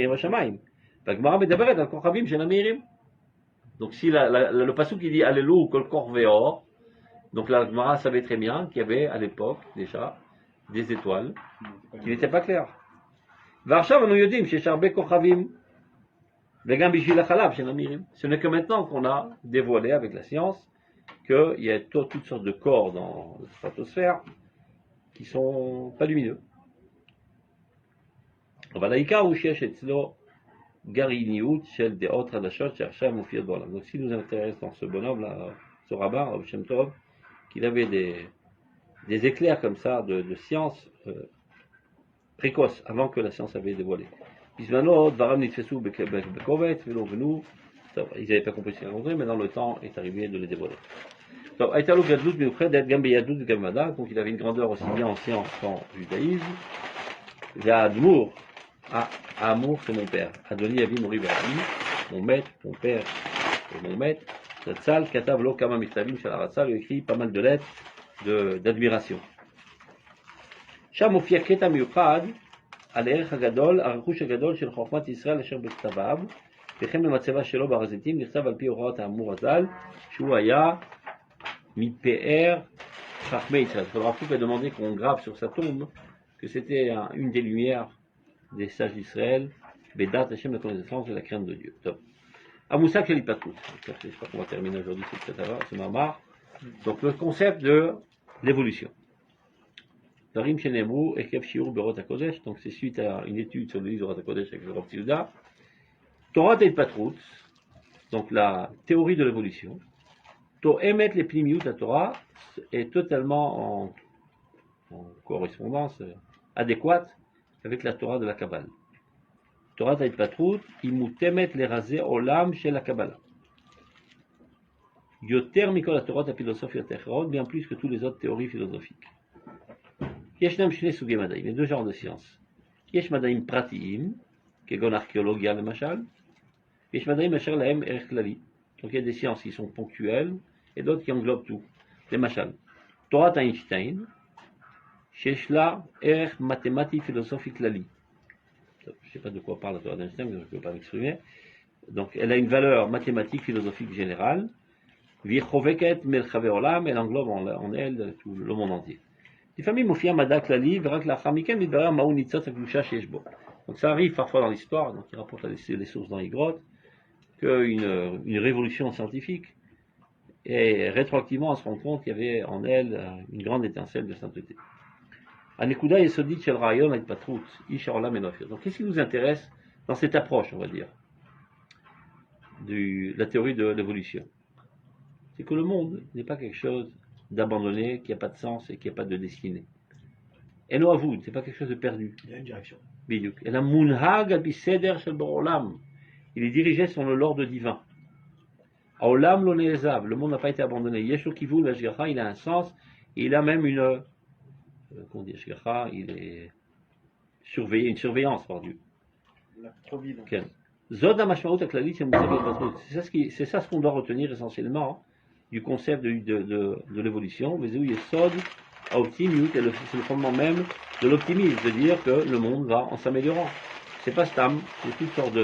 si le passage qui dit Alléluia kol korveor, donc la Gemara savait très bien qu'il y avait à l'époque déjà des étoiles qui n'étaient pas claires. ועכשיו אנו יודעים שיש הרבה כוכבים וגם בשביל החלב של המירים. Ce n'est que maintenant qu'on a dévoilé avec la science qu'il y a toutes sortes de corps dans la stratosphère qui sont pas lumineux. אבל העיקר הוא שיש אצלו גרעיניות של דעות חדשות שעכשיו מופיעות בעולם. Donc si nous intéresse dans ce bonhomme là, ce rabbin, Rav Shem Tov, qu'il avait des éclairs comme ça de science précoce, avant que la science avait dévoilé. Ils n'avaient pas compris ce qu'il racontait, mais dans le temps est arrivé de les dévoiler. Donc il avait une grandeur aussi bien en science qu'en judaïsme. Amour, c'est mon père. Adoni Avi Mori Verdi, mon maître, mon père et mon maître. Ratzal, Katav Lo Kama Michtavim Shel Ratzal, lui écrit pas mal de lettres d'admiration. Sham mofia Keta Miuchad, על הערך הגדול, הרכוש הגדול של חוכמת ישראל אשר בכתביו, וכן במצבה שלו בהר הזיתים, נכתב על פי הוראות האמור הז"ל, שהוא היה מפאר חכמי ישראל. Le Rav Kook a demandé qu'on grave sur sa tombe que c'était une des lumières des sages d'Israël, Bédat Hashem, la connaissance et la crainte de Dieu. Top. Amoussa Kalipatout. J'espère qu'on va terminer aujourd'hui ce mamar. Donc le concept de l'évolution. Darim Shenemru, Ekev Shiur Berot HaKodesh, donc c'est suite à une étude sur le livre Berot HaKodesh avec le Rav Tzilda. Torah Teit Patrout, donc la théorie de l'évolution. To'emet le Pnimiut, la Torah, est totalement en correspondance adéquate avec la Torah de la Kabbale. Torah Teit Patrout, Imutemet le Razé Olam chez la Kabbalah. Yoter Mikol la Torah ta philosophie Techrod, bien plus que tous les autres théories philosophiques. Yeshnam Shne Sugei Madaim, il y a deux genres de sciences. Yesh Madaim Pratiim, Kegon archéologia le Machal, Yesh Madaim Asher Lahem Erech Klali. Donc il y a des sciences qui sont ponctuelles et d'autres qui englobent tout. Les Machal. Torah Einstein, Sheshla Erech Mathemati Philosophie Klali. Je ne sais pas de quoi parle la Torah d'Einstein, mais je ne peux pas m'exprimer. Donc elle a une valeur mathématique philosophique générale. Virchoveket Melchave Olam, elle englobe en elle tout le monde entier. לפעמים מופיע מדע כללי ורק לאחר מכן מתברר מהו ניצוץ הקדושה שיש בו. Donc ça arrive parfois dans l'histoire, donc il rapporte les sources dans les grottes, qu'une révolution scientifique, et rétroactivement on se rend compte qu'il y avait en elle une grande étincelle de sainteté. Anekuda Yesodit Shel Rayon Patrout, Ish Haolam En Ofir. Donc qu'est-ce qui nous intéresse dans cette approche, on va dire, de la théorie de l'évolution? C'est que le monde n'est pas quelque chose d'abandonné, qui n'a pas de sens et qui n'a pas de destinée. Et non à vous, c'est pas quelque chose de perdu. Il y a une direction. Biduk. Et la munhag al biseder shel borolam. Il est dirigé selon l'ordre divin. Aolam lo neezav. Le monde n'a pas été abandonné. Yeshua kivul ashgacha, il a un sens et il a même une comment dire, ashgacha, il est surveillé, une surveillance par Dieu. La providence. Zod hamashmaut aklalit shel musavir patrut. C'est ça ce qu'on doit retenir essentiellement du concept de l'évolution, mais où il est sod, optimiut, c'est le fondement même de l'optimisme, de dire que le monde va en s'améliorant. C'est pas stam, c'est toutes sortes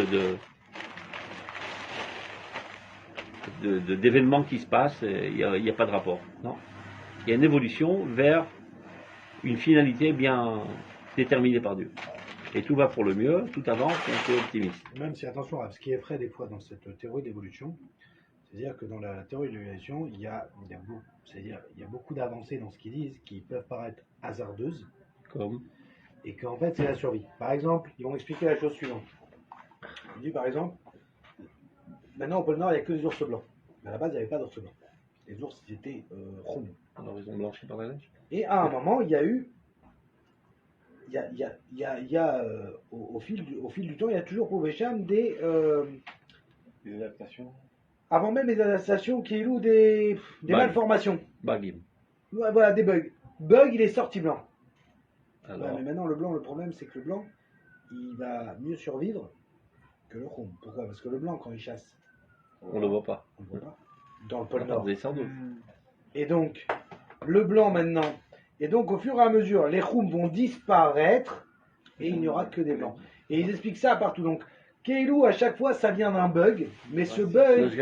d'événements qui se passent, il n'y a pas de rapport. Non. Il y a une évolution vers une finalité bien déterminée par Dieu. Et tout va pour le mieux, tout avance, on est optimiste. Même si, attention, à ce qui effraie des fois dans cette théorie d'évolution, c'est-à-dire que dans la théorie de l'évolution, il y a beaucoup d'avancées dans ce qu'ils disent qui peuvent paraître hasardeuses. Comme. Et qu'en fait, c'est la survie. Par exemple, ils vont expliquer la chose suivante. Il dit par exemple, maintenant au pôle Nord, il n'y a que des ours blancs. Mais à la base, il n'y avait pas d'ours blancs. Les ours, ils étaient ronds. Alors ils ont blanchi par la neige. Et à un moment, il y a eu. Au fil du temps, il y a toujours pour Vécham des adaptations. Avant même les adaptations, qui est des malformations. Bagim. Ouais, voilà, des bugs. Bug, il est sorti blanc. Alors... Ouais, mais maintenant, le blanc, le problème, c'est que le blanc, il va mieux survivre que le rouge. Pourquoi? Parce que le blanc, quand il chasse, on le voit pas. On le voit pas. Dans le pôle Nord. Sans doute. Et donc, le blanc maintenant. Et donc, au fur et à mesure, les roums vont disparaître et il n'y aura que des blancs. Et ils expliquent ça partout. Donc, Keilou, à chaque fois, ça vient d'un bug, mais ce bug,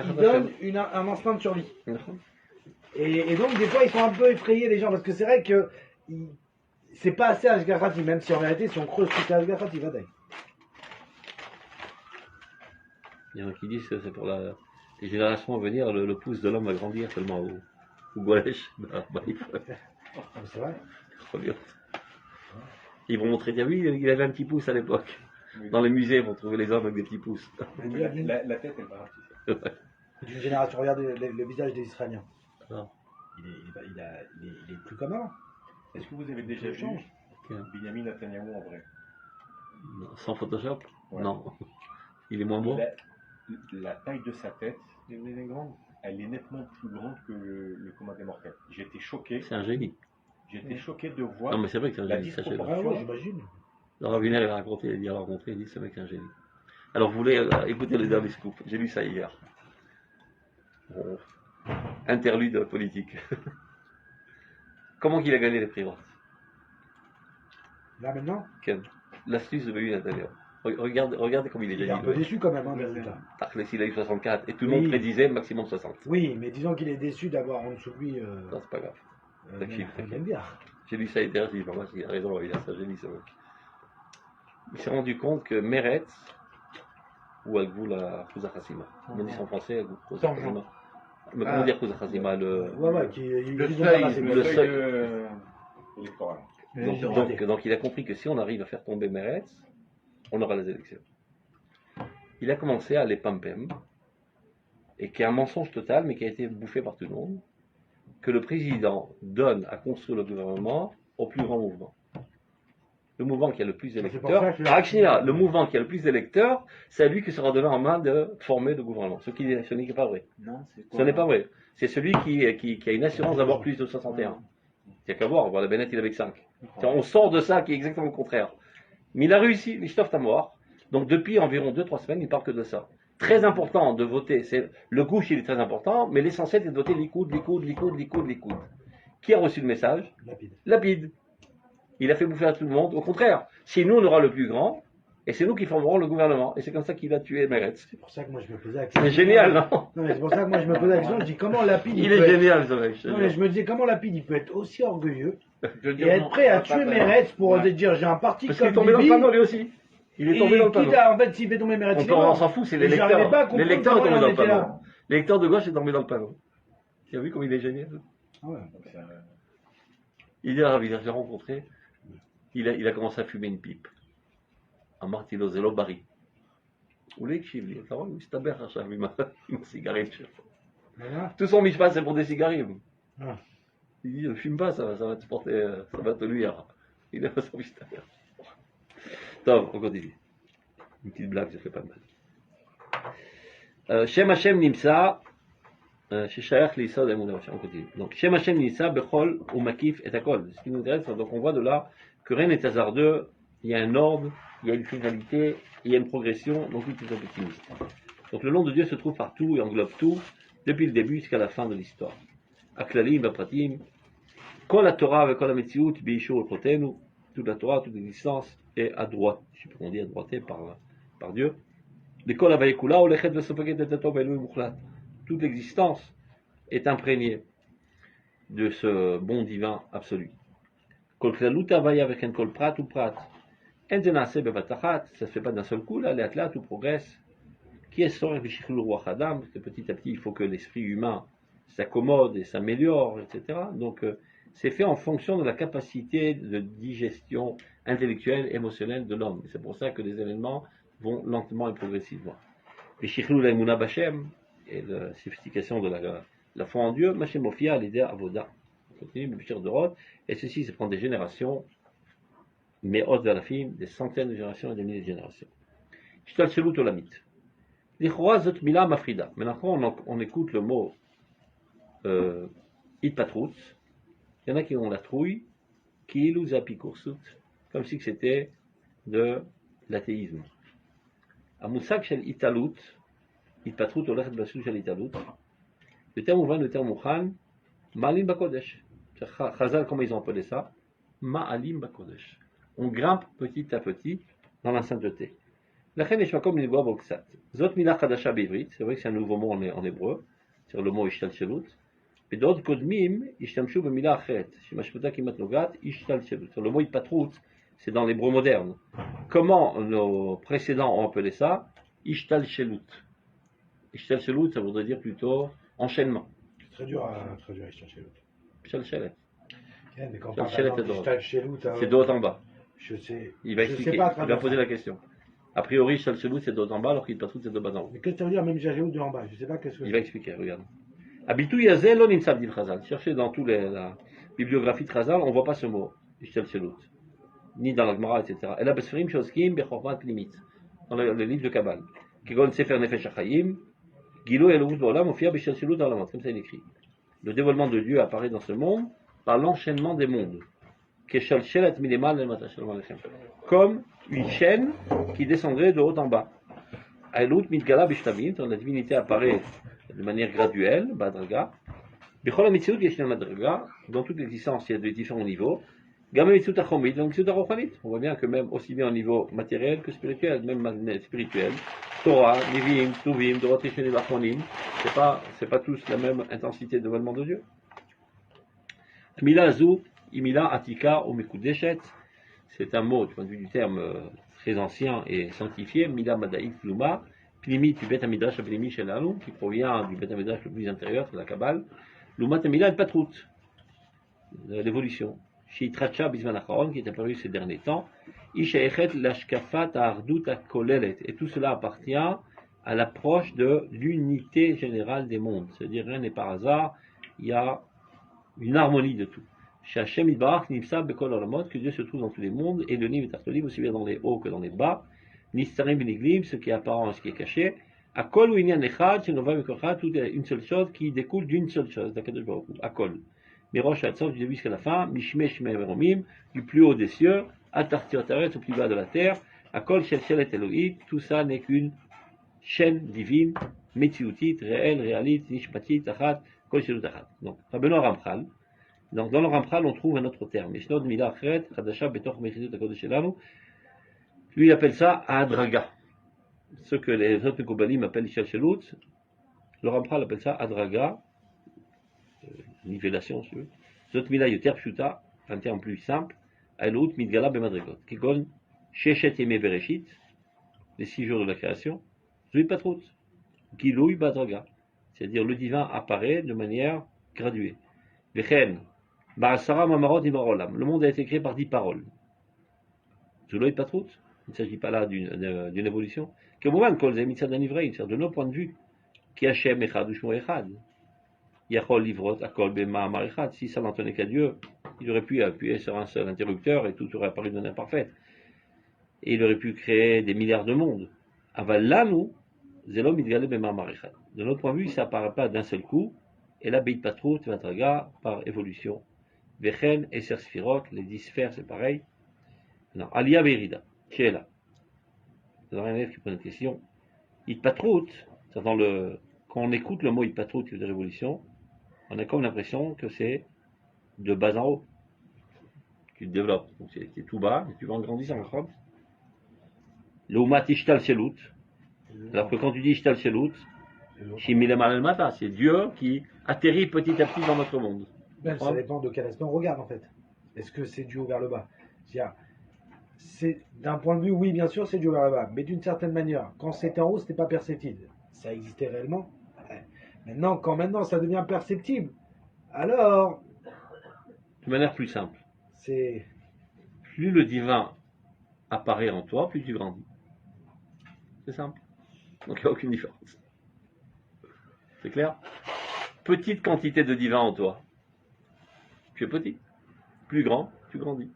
il donne un instinct de survie. Et donc, des fois, ils sont un peu effrayés, les gens, parce que c'est vrai que c'est pas assez Ashgarati, même si en réalité, si on creuse tout à Ashgarati, va d'ailleurs. Il y en a qui disent que c'est pour les générations à venir, le pouce de l'homme va grandir tellement au Golesh. C'est vrai. Ils vont montrer, tiens, oui, il avait un petit pouce à l'époque. Dans les musées, ils vont trouver les hommes avec des petits pouces. La tête, elle va partir. D'une génération, regardez le visage des Israéliens. Non. Il est plus comme avant. Est-ce que vous avez déjà vu Benjamin Netanyahu en vrai? Sans Photoshop? Ouais. Non. Il est moins beau? La taille de sa tête, elle est nettement plus grande que le commun des mortels. J'ai été choqué. C'est un génie. J'ai été choqué de voir. Non, mais c'est vrai que c'est un la génie. disproportion. Ouais, j'imagine. Le rabbinaire, il a raconté, il a rencontré, il dit ce mec est un génie. Alors vous voulez écouter le dernier scoop? J'ai lu ça hier. Bon. Interlude politique. Comment qu'il a gagné les prix Roth? Là maintenant L'astuce de Baby Nathaniel. Regardez comme il est Il est génial. un peu déçu quand même, hein, le résultat. Il a eu 64 et tout le monde prédisait maximum 60. Oui, mais disons qu'il est déçu d'avoir en dessous de lui. Non, c'est pas grave. J'aime bien. J'ai lu ça hier, j'ai dit, moi, il a raison, il a ça, j'ai lu ça. Il s'est rendu compte que Meretz, ou Al-Ghoul à Kouzakhasima, on dit ça en français, Al-Ghoul Kouzakhasima. Mais comment dire Kouzakhasima le seuil électoral. Donc il a compris que si on arrive à faire tomber Meretz, on aura les élections. Il a commencé à aller pampem, et qui est un mensonge total, mais qui a été bouffé par tout le monde, que le président donne à construire le gouvernement au plus grand mouvement. Le mouvement qui a le plus d'électeurs, le mouvement qui a le plus d'électeurs, c'est à lui qui sera donné en main de former le gouvernement. Ce n'est pas vrai. Non, ce n'est pas vrai. C'est celui qui a une assurance d'avoir plus de 61. Il n'y a qu'à voir, voilà, Bennett il avait 5. On sort de ça qui est exactement le contraire. Mais il a réussi, Lichtov Tamor. Donc depuis environ 2-3 semaines, il ne parle que de ça. Très important de voter, le gauche il est très important, mais l'essentiel c'est de voter Likoud. Qui a reçu le message? Lapid. Il a fait bouffer à tout le monde. Au contraire, c'est nous on aura le plus grand, et c'est nous qui formerons le gouvernement. Et c'est comme ça qu'il a tué Meretz. C'est pour ça que moi je me posais la question. C'est génial, non? Non, mais c'est pour ça que moi je me posais la question. Je dis comment Lapid. Il est génial, ce mec. Non, mais je me disais comment Lapid il peut être aussi orgueilleux et être prêt à tuer Meretz pour dire j'ai un parti parce comme qu'il est tombé dans le panneau lui aussi. Il est tombé dans le panneau. En fait, s'il fait tomber Meretz, on s'en fout, c'est l'électeur. L'électeur est tombé dans le panneau. L'électeur de gauche est tombé dans le panneau. Tu as vu comme il est génial? Il est ravi, j'ai rencontré. Il a commencé à fumer une pipe. À Martino Zelo Bari. Vous voulez que je lui dise, c'est un עכשיו עם הסיגרים שלו. Tout son mishpat c'est pour des cigarim. Il dit, ne fume pas, ça va te porter, ça va te nuire. Il a son mishpat. Top, on continue. Une petite blague, ça fait pas mal. Shem Hashem Nimsa, Sheshayach L'Isod Emunah. On continue. Donc, Shem Hashem Nimsa, Bechol ou Makif et Akol. Ce qui nous intéresse, donc on voit de là que rien n'est hasardeux, il y a un ordre, il y a une finalité, il y a une progression, donc tout est optimiste. Donc le nom de Dieu se trouve partout et englobe tout, depuis le début jusqu'à la fin de l'histoire. Aklalim, Bapratim, Kol la Torah avec Kol la Metziut, Beishur Protenu, toute la Torah, toute l'existence est à droite, je sais pas comment on dit, à droite par Dieu. L'école à Vayekula, ou l'échet de Sopaget de Tatov Elohim Mukhlat. Toute l'existence est imprégnée de ce bon divin absolu. Kol Klaluta Vaya avec un Kol Prat ou Prat. Enzenase Bevatachat, ça ne se fait pas d'un seul coup, là, l'athlète tout progresse. Qui est sur Vishikhlu Ruach Adam, parce que petit à petit, il faut que l'esprit humain s'accommode et s'améliore, etc. Donc, c'est fait en fonction de la capacité de digestion intellectuelle, émotionnelle de l'homme. C'est pour ça que les événements vont lentement et progressivement. Vishikhlu Laimuna Bachem, et la sophistication de la foi en Dieu, Machem Ofia, l'idée Avoda. On continue, Bishir de Rod, et ceci, ça prend des générations, mais haute vers la film, des centaines de générations et des milliers de générations. Shtal Shelut Olamit. Maintenant, on écoute le mot Itpatrout. Il y en a qui ont la trouille, Kilu Zapikursut, comme si c'était de l'athéisme. Amoussak Shel Italut, Itpatrout Olechet Basu Shel Italut. Le terme ouvan, le terme Mouchan, Ma'alim Bakodesh. Chazal, comment ils ont appelé ça? Ma'alim Bakodesh. On grimpe petit à petit dans la sainteté. La reine est comme une voix boxat. Zot milah chadasha b'ivrit, c'est vrai que c'est un nouveau mot en hébreu, c'est le mot ishtal shelut. Et d'autres kodmim, ishtamshu b'milah acheret, shemashputa kimat nogat, ishtal shelut. Le mot ipatrout, c'est dans l'hébreu moderne. Comment nos précédents ont appelé ça? Ishtal shelut. Ishtal shelut, ça voudrait dire plutôt enchaînement. C'est très dur à traduire ishtal shelut. Ishtal shelet. Mais quand on parle d'ishtal shelut, c'est de haut en bas. Je sais. Il va expliquer, il va poser la question. A priori, Shal Shelut c'est de haut en bas, alors qu'il passe c'est de bas en haut. Mais qu'est-ce que ça veut dire, même Jahéou de en bas? Je sais pas qu'est-ce que. Il va expliquer, regarde. Abitou Yazel, on imsab dit Khazal. Cherchez dans toute la bibliographie de Khazal, on ne voit pas ce mot, Shal Shelut. Ni dans la Gemara, etc. Et la Besferim Shoskim, Bechormat Limit. Dans le livre de Kabbal. Kigon Sefer Nefesh HaChaim, Gilo Elohut Ba'olam, Ofia B'Shal Shelut dans la Comme ça il écrit. Le dévoilement de Dieu apparaît dans ce monde par l'enchaînement des mondes. Comme une chaîne qui descendrait de haut en bas. Dans la divinité apparaît de manière graduelle, Badraga. Bechol HaMitziut Yeshna Madraga, dans toute l'existence, il y a de différents niveaux. Gam HaMitziut HaChomit, donc HaMitziut HaRochanit. On voit bien que même aussi bien au niveau matériel que spirituel, même spirituel. Torah, Nivim, Tuvim, Dorot Yeshna Vachonim, c'est pas tous la même intensité de dévoilement de Dieu. Mila Azou, Imila Atika ou Mekudeshet, c'est un mot du point de vue du terme très ancien et sanctifié, Mila Madaïk Luma, Pnimi du Bet Amidrash Pnimi Shelanu, qui provient du Bet Amidrash le plus intérieur, c'est la Kabbale, Luma Temila El Patrout, l'évolution, Shitracha Bisman Acharon, qui est apparu ces derniers temps, Ishaechet Lashkafat Ardut Kolelet, et tout cela appartient à l'approche de l'unité générale des mondes, c'est-à-dire rien n'est par hasard, il y a une harmonie de tout. Shachem Idbarach Nipsa Bekol Olamot, que Dieu se trouve dans tous les mondes, et le Nim et Tartolim, aussi bien dans les hauts que dans les bas, Nistarim Beniglim, ce qui est apparent et ce qui est caché, Akol ou Inyan Echad, Shenova Mekocha, tout est une seule chose qui découle d'une seule chose, d'Akadosh Baruch Hu, Akol. Mirosh Hatzov, du début jusqu'à la fin, Mishmesh Meveromim, du plus haut des cieux, Atartir Taret, au plus bas de la terre, Akol Shel Shelet Elohit, tout ça n'est qu'une chaîne divine, Metziutit, réelle, réalite, Nishmatit, Achat, Kol Shelut Achat. Donc, Rabbeinu Ramchal. Donc, dans le Ramchal, on trouve un autre terme. Mishnod Mila Achret, Chadasha Betoch Mechidut HaKodesh Shelanu. Lui, il appelle ça Adraga. Ce que les autres Kobalim appellent Ishal Shelut, le Ramchal appelle ça Adraga, nivellation, si tu veux. Zot Mila Yoter Pshuta, un terme plus simple, Aelut Midgala Bemadregot. Kikon, Sheshet Yeme Bereshit, les 6 jours de la création, Zui Patrout, Gilouy Badraga. C'est-à-dire, le divin apparaît de manière graduée. Vechen, Ba'asara Mamarot Ibarolam. Le monde a été créé par 10 paroles. Zuloy Patrout. Il ne s'agit pas là d'une évolution. De nos points de vue, qui Hachem Echad ou Shmo Echad. Yachol Livrot Akol Bema Amar Echad. Si ça n'en tenait qu'à Dieu, il aurait pu appuyer sur un seul interrupteur et tout aurait apparu de manière parfaite. Et il aurait pu créer des milliards de mondes. Aval Lanu, Zelom Idgale Bema Amar Echad. De notre point de vue, ça n'apparaît pas d'un seul coup. Et là, Beit Patrout, Vatraga, par évolution. Vechen, Eser Sfirot, les 10 sphères, c'est pareil. Non, Alia Verida, qui est là. Vous avez un élève qui pose une question. Itpatrout, quand on écoute le mot Itpatrout, qui veut dire révolution, on a comme l'impression que c'est de bas en haut. Tu te développes. Donc c'est tout bas, et tu vas en grandissant. Le Umat Ishtal Shelut. Alors que quand tu dis Ishtal Shelut, c'est Dieu qui atterrit petit à petit dans notre monde. Ben, ça dépend de quel aspect on regarde en fait. Est-ce que c'est du haut vers le bas? C'est d'un point de vue, oui, bien sûr, c'est du haut vers le bas, mais d'une certaine manière, quand c'était en haut, c'était pas perceptible. Ça existait réellement. Maintenant, quand ça devient perceptible, alors. De manière plus simple. C'est. Plus le divin apparaît en toi, plus tu grandis. C'est simple. Donc il n'y a aucune différence. C'est clair? Petite quantité de divin en toi. Tu es petit. Plus grand, tu grandis.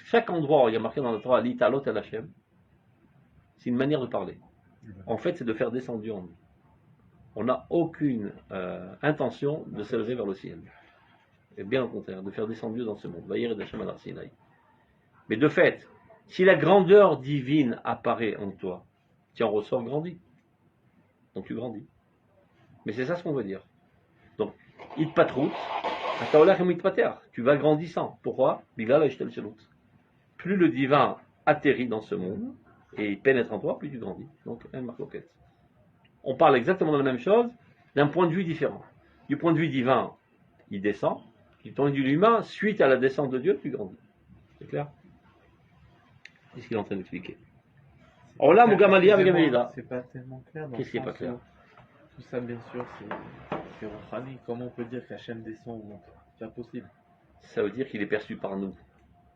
Chaque endroit où il y a marqué dans le Torah l'Italot El Hashem, c'est une manière de parler. En fait, c'est de faire descendre Dieu en nous. On n'a aucune intention de s'élever vers le ciel. Et bien au contraire, de faire descendre Dieu dans ce monde. Vayir et Hashem al Sinaï. Mais de fait, si la grandeur divine apparaît en toi, tu en ressors grandi. Donc tu grandis. Mais c'est ça ce qu'on veut dire. Donc, Itpatrout, tu vas grandissant. Pourquoi? Plus le divin atterrit dans ce monde et il pénètre en toi, plus tu grandis. Donc, on parle exactement de la même chose d'un point de vue différent. Du point de vue divin, il descend. Du point de vue humain, suite à la descente de Dieu, tu grandis. C'est clair? C'est ce qu'il est en train d'expliquer. C'est pas tellement clair. Qu'est-ce qui n'est pas clair? Tout ça, bien sûr, c'est Rouhani. Comment on peut dire qu'Hachem descend ou monte? C'est impossible. Ça veut dire qu'il est perçu par nous.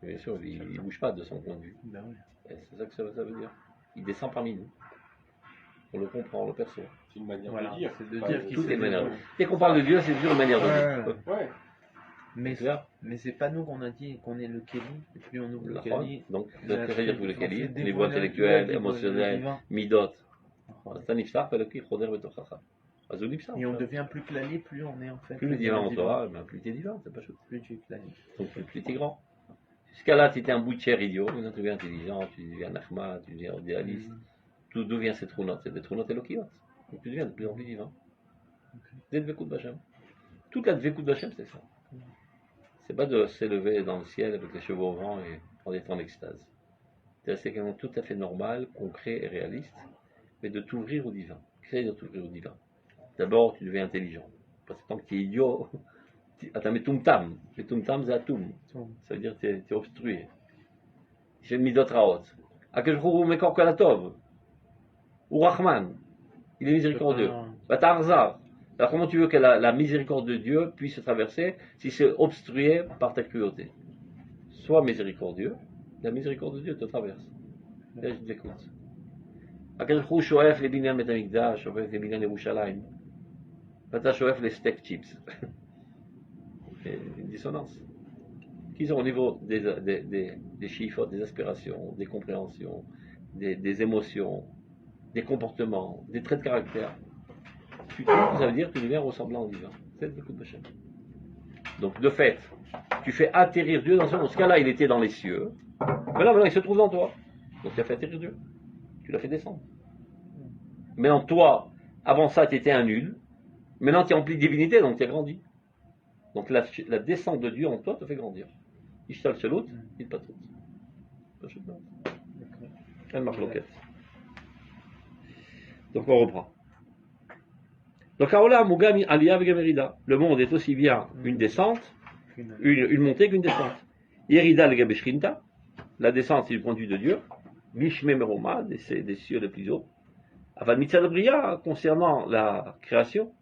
Bien sûr, il ne bouge pas de son point de vue. Ben oui. C'est ça que ça veut dire. Il descend parmi nous. On le comprend, on le perçoit. C'est une manière de dire. C'est de dire qu'il est manière. Dès qu'on parle de Dieu, c'est toujours une manière de dire. Ouais. Mais c'est pas nous qu'on a dit qu'on est le Kéli, et puis on ouvre le Kéli. Donc, ça veut dire que le Kéli, niveau intellectuel, émotionnel, midot. Et on devient plus clali, plus on est en fait. Plus le divin en toi, plus tu es divin, c'est pas chose. Plus tu es clali. Donc plus tu es grand. Jusqu'à là, tu étais un bout de chair idiot, maintenant tu deviens intelligent, tu deviens nachma, tu deviens idéaliste. D'où vient cette rounote? C'est des rounotes éloquiotes. Donc tu deviens de plus en plus vivant. Des Dvekout Bachem. Toute la Dvekout Bachem, c'est ça. C'est pas de s'élever dans le ciel avec les cheveux au vent et en étant en extase. C'est quelque chose tout à fait normal, concret et réaliste, mais de t'ouvrir au divin. Créer de t'ouvrir au divin. D'abord, tu deviens intelligent. Parce que tant que tu es idiot, attends, mais tumtam. Mais tumtam, c'est atum. Ça veut dire que tu es obstrué. J'ai mis d'autres raot. Akejrou mekor kalatov. Ou Rahman. Il est miséricordieux. Batarzar. Alors comment tu veux que la miséricorde de Dieu puisse se traverser si c'est obstrué par ta cruauté? Sois miséricordieux, la miséricorde de Dieu te traverse. Là, je t'écoute. Akejrou shoef les binyan metamikdash, shoef les binyan Yerushalayim. Bata shoef les steak chips. Une dissonance. Qui sont au niveau des chiffres, des aspirations, des compréhensions, des émotions, des comportements, des traits de caractère. Ça veut dire que tu deviens ressemblant au divin. C'est le coup de Hachem. Donc, de fait, tu fais atterrir Dieu dans ce monde. Dans ce cas-là, il était dans les cieux. Maintenant, il se trouve dans toi. Donc, tu as fait atterrir Dieu. Tu l'as fait descendre. Maintenant, toi, avant ça, tu étais un nul. Maintenant, tu es rempli de divinité, donc tu as grandi. Donc, la descente de Dieu en toi te fait grandir. Ishtal Shelut, il pas tout. Elle marche l'enquête. Donc, on reprend. Donc, le monde est aussi bien une descente, une montée qu'une descente. Yerida le Gabeshrinta, la descente c'est du point de vue de Dieu, Mishme Meroma, des cieux les plus hauts. Aval Mitzad Bria, concernant la création,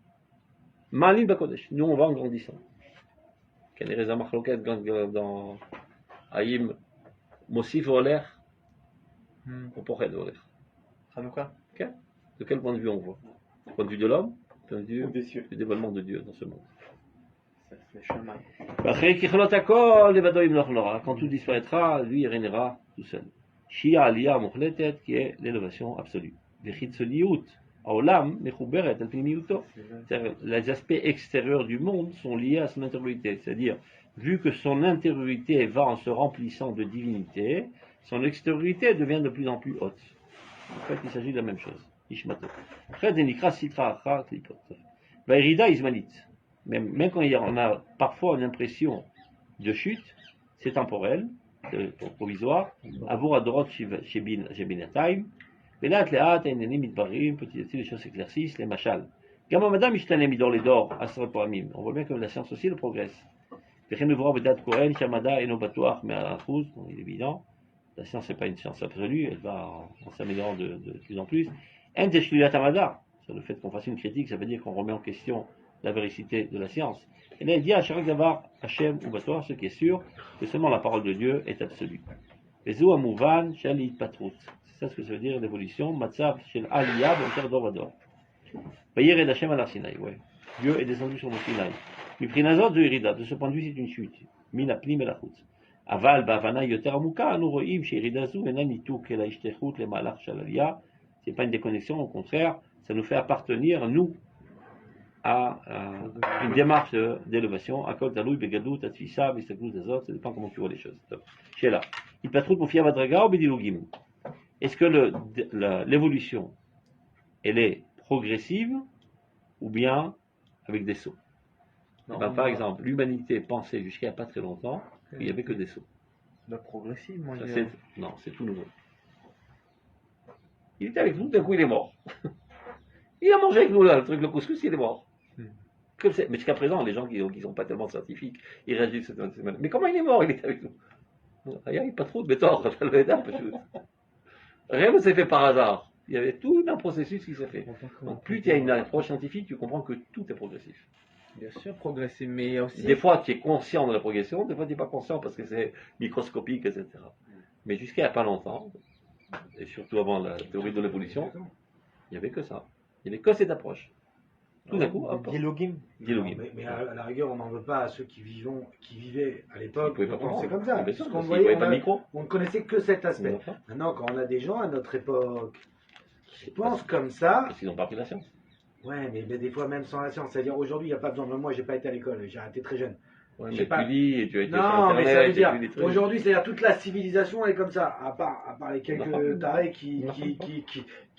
Malim Bakodesh, nous on va en grandissant. Quelle est la marloquette dans Haïm, Mosif Oler, au Pochet Oler. De quel point de vue on voit? Du point de vue de l'homme? Du dévoilement de Dieu dans ce monde. Quand tout disparaîtra, lui il régnera tout seul. Shia Aliyah Mochletet, qui est l'élévation absolue. Les aspects extérieurs du monde sont liés à son intériorité, c'est-à-dire, vu que son intériorité va en se remplissant de divinité, son extériorité devient de plus en plus haute. En fait, il s'agit de la même chose. Vairida Ismanit. Même quand on a parfois une impression de chute, c'est temporel, c'est provisoire. Avour Adorot Shebinataim. Mais là, petit à petit, les choses s'éclaircissent, les machals. Gamma Madame Ishtanem Idor les d'or, Asra Poamim. On voit bien que la science aussi le progresse. Il est évident. La science n'est pas une science absolue, elle va en s'améliorant de plus en plus. Sur le fait qu'on fasse une critique, ça veut dire qu'on remet en question la véracité de la science. Et là, il dit à chaque Davar, Hachem ou Batoir, ce qui est sûr, que seulement la parole de Dieu est absolue. C'est ça ce que ça veut dire l'évolution. Matzav shel Aliyah b'Oter Dor Vador. Vayered Hachem al Sinai, ouais. Dieu est descendu sur le Sinaï. Miprinazot Zoirida, de ce point de vue, c'est une chute. Mina plim et la chutz. Aval b'Havana yoter amuka, nous roim sheiridazu enan nituk ela ishtechut le malach shel Aliyah. C'est pas une déconnexion, au contraire, ça nous fait appartenir, nous, à une démarche d'élévation. À cause d'Aloui, Begadou, Tatfissa, Bistaglou, Azot, ça dépend comment tu vois les choses. Chez là. Il peut être confié à Vadraga ou Bedilogim. Est-ce que l'évolution, elle est progressive ou bien avec des sauts? Par exemple, l'humanité pensait jusqu'à pas très longtemps qu'il n'y avait que des sauts. La progressive, moi non, c'est tout nouveau. Il était avec nous, d'un coup il est mort. Il a mangé avec nous là, le truc, le couscous, il est mort. Mais jusqu'à présent, les gens qui ne sont pas tellement scientifiques, ils réagissent cette semaine. Mais comment il est mort? Il était avec nous. Il n'y a pas trop de méthodes. Rien ne s'est fait par hasard. Il y avait tout un processus qui s'est fait. Donc plus tu as une approche scientifique, tu comprends que tout est progressif. Bien sûr, progressif, mais il y a aussi... Des fois, tu es conscient de la progression, des fois, tu n'es pas conscient parce que c'est microscopique, etc. Mais jusqu'à il n'y a pas longtemps, et surtout avant la théorie de l'évolution, il n'y avait que ça. Il n'y avait que cette approche. Tout d'un coup, hop. Dialogim. Mais à la rigueur, on n'en veut pas à ceux qui vivaient à l'époque. C'est comme ça. Parce qu'on voyait, on ne connaissait que cet aspect. Maintenant, quand on a des gens à notre époque qui pensent comme ça. Parce qu'ils n'ont pas pris la science. Ouais, mais des fois même sans la science. C'est-à-dire aujourd'hui, il n'y a pas besoin de moi, j'ai pas été à l'école, j'ai arrêté très jeune. Ouais, mais tu lis et tu as été non, mais ça veut dire, aujourd'hui, c'est-à-dire toute la civilisation est comme ça, à part les quelques tarés qui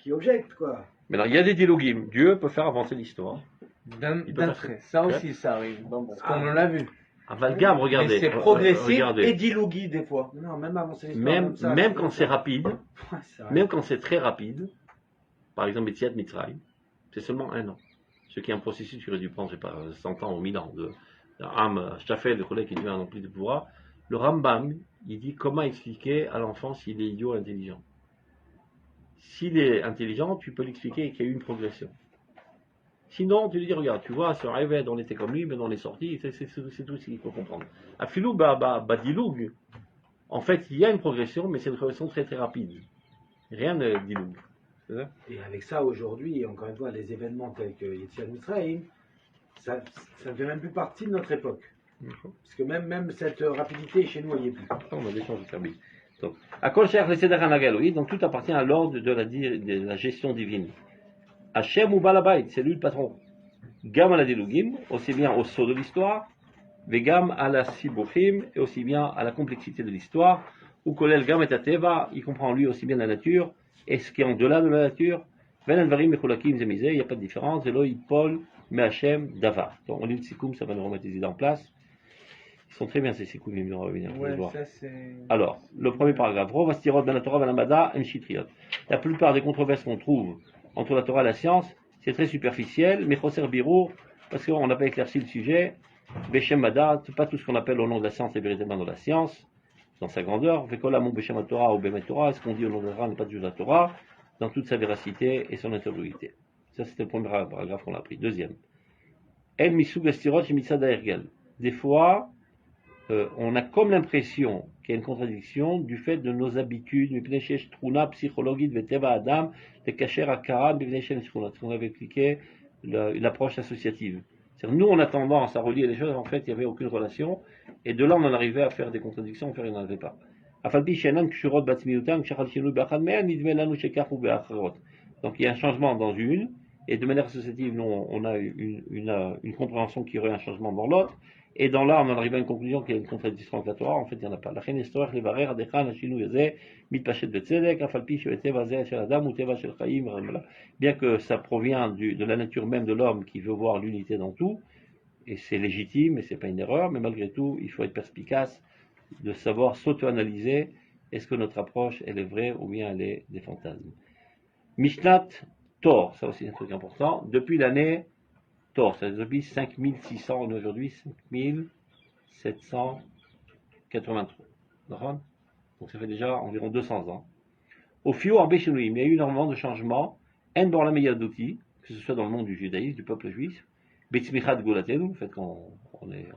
qui objectent, quoi. Mais alors, il y a des dialogim. Dieu peut faire avancer l'histoire. D'un trait. Ça aussi, ça arrive. Parce qu'on en a vu. Avalgame, regardez. C'est progressif et dialogie des fois. Non, même avancer l'histoire. Même quand c'est rapide, même quand c'est très rapide, par exemple, Yetziat Mitzrayim, c'est seulement 1 an. Ce qui est un processus qui aurait dû prendre, je sais pas, 100 ans ou 1000 ans. Am Staffel, le collègue qui devient un plus de pouvoir. Le Rambam, il dit comment expliquer à l'enfant s'il est idiot ou intelligent. S'il est intelligent, tu peux l'expliquer qu'il y a eu une progression. Sinon, tu lui dis, regarde, tu vois, sur Ayved, on était comme lui, mais on est sorti, c'est tout ce qu'il faut comprendre. Afilou, Badiloug, en fait, il y a une progression, mais c'est une progression très très rapide. Rien de diloug. Et avec ça, aujourd'hui, encore une fois, les événements tels que Yetziat Mitzrayim, ça ne fait même plus partie de notre époque. Parce que même cette rapidité, chez nous, elle n'y est plus. On a des chances de service. Donc tout appartient à l'ordre de la gestion divine. Hachem ou Balabait, c'est lui le patron. Gam à la Dilugim, aussi bien au saut de l'histoire, Vegam à la Sibuchim, et aussi bien à la complexité de l'histoire, ou Kolel Gam et Teva, il comprend lui aussi bien la nature, et ce qui est en delà de la nature. Ben Varim et Khulakim Zemizé, il n'y a pas de différence. Eloi Paul, mais Hachem, Davar. Donc on lit le Sikoum, ça va nous remettre les idées en place. Ils sont très bien ces Sikoum, ils vont revenir. Alors, le premier paragraphe. Rovastirot ben la Torah ben la Mada en Chitriot. La plupart des controverses qu'on trouve entre la Torah et la science, c'est très superficiel, mais Choser Birour, parce qu'on n'a pas éclairci le sujet. Beshem Mada, pas tout ce qu'on appelle au nom de la science est véritablement dans la science, dans sa grandeur. Vekolamon Beshem Torah ou Bemet Torah, ce qu'on dit au nom de la Torah n'est pas du tout la Torah, dans toute sa véracité et son intégrité. Ça, c'était le premier paragraphe qu'on a pris. Deuxième. El Misug Astirot Shemitzad Ergel. Des fois, on a comme l'impression qu'il y a une contradiction du fait de nos habitudes, Truna psychologique Veteva Adam, de Kacher Akara, on avait expliqué l'approche associative. C'est-à-dire, nous, on a tendance à relier les choses, en fait, il n'y avait aucune relation, et de là, on en arrivait à faire des contradictions, il n'y en avait pas. Donc, il y a un changement dans une, et de manière associative, nous, on a une compréhension qu'il y aurait un changement dans l'autre, et dans là, on en arrive à une conclusion qu'il y a une contradiction avec la Torah, en fait, il n'y en a pas. Bien que ça provient de la nature même de l'homme qui veut voir l'unité dans tout, et c'est légitime, et c'est pas une erreur, mais malgré tout, il faut être perspicace, de savoir s'auto-analyser, est-ce que notre approche, elle est vraie, ou bien elle est des fantasmes. Mishnat Tor, ça aussi c'est un truc important, depuis l'année Tor, c'est depuis 5600, on est aujourd'hui 5783. Donc ça fait déjà environ 200 ans. Au Fio Arbeshinuim, il y a eu énormément de changements, En Borlam Yadouti, que ce soit dans le monde du judaïsme, du peuple juif, Betzmichat Goulatenu, le fait qu'on est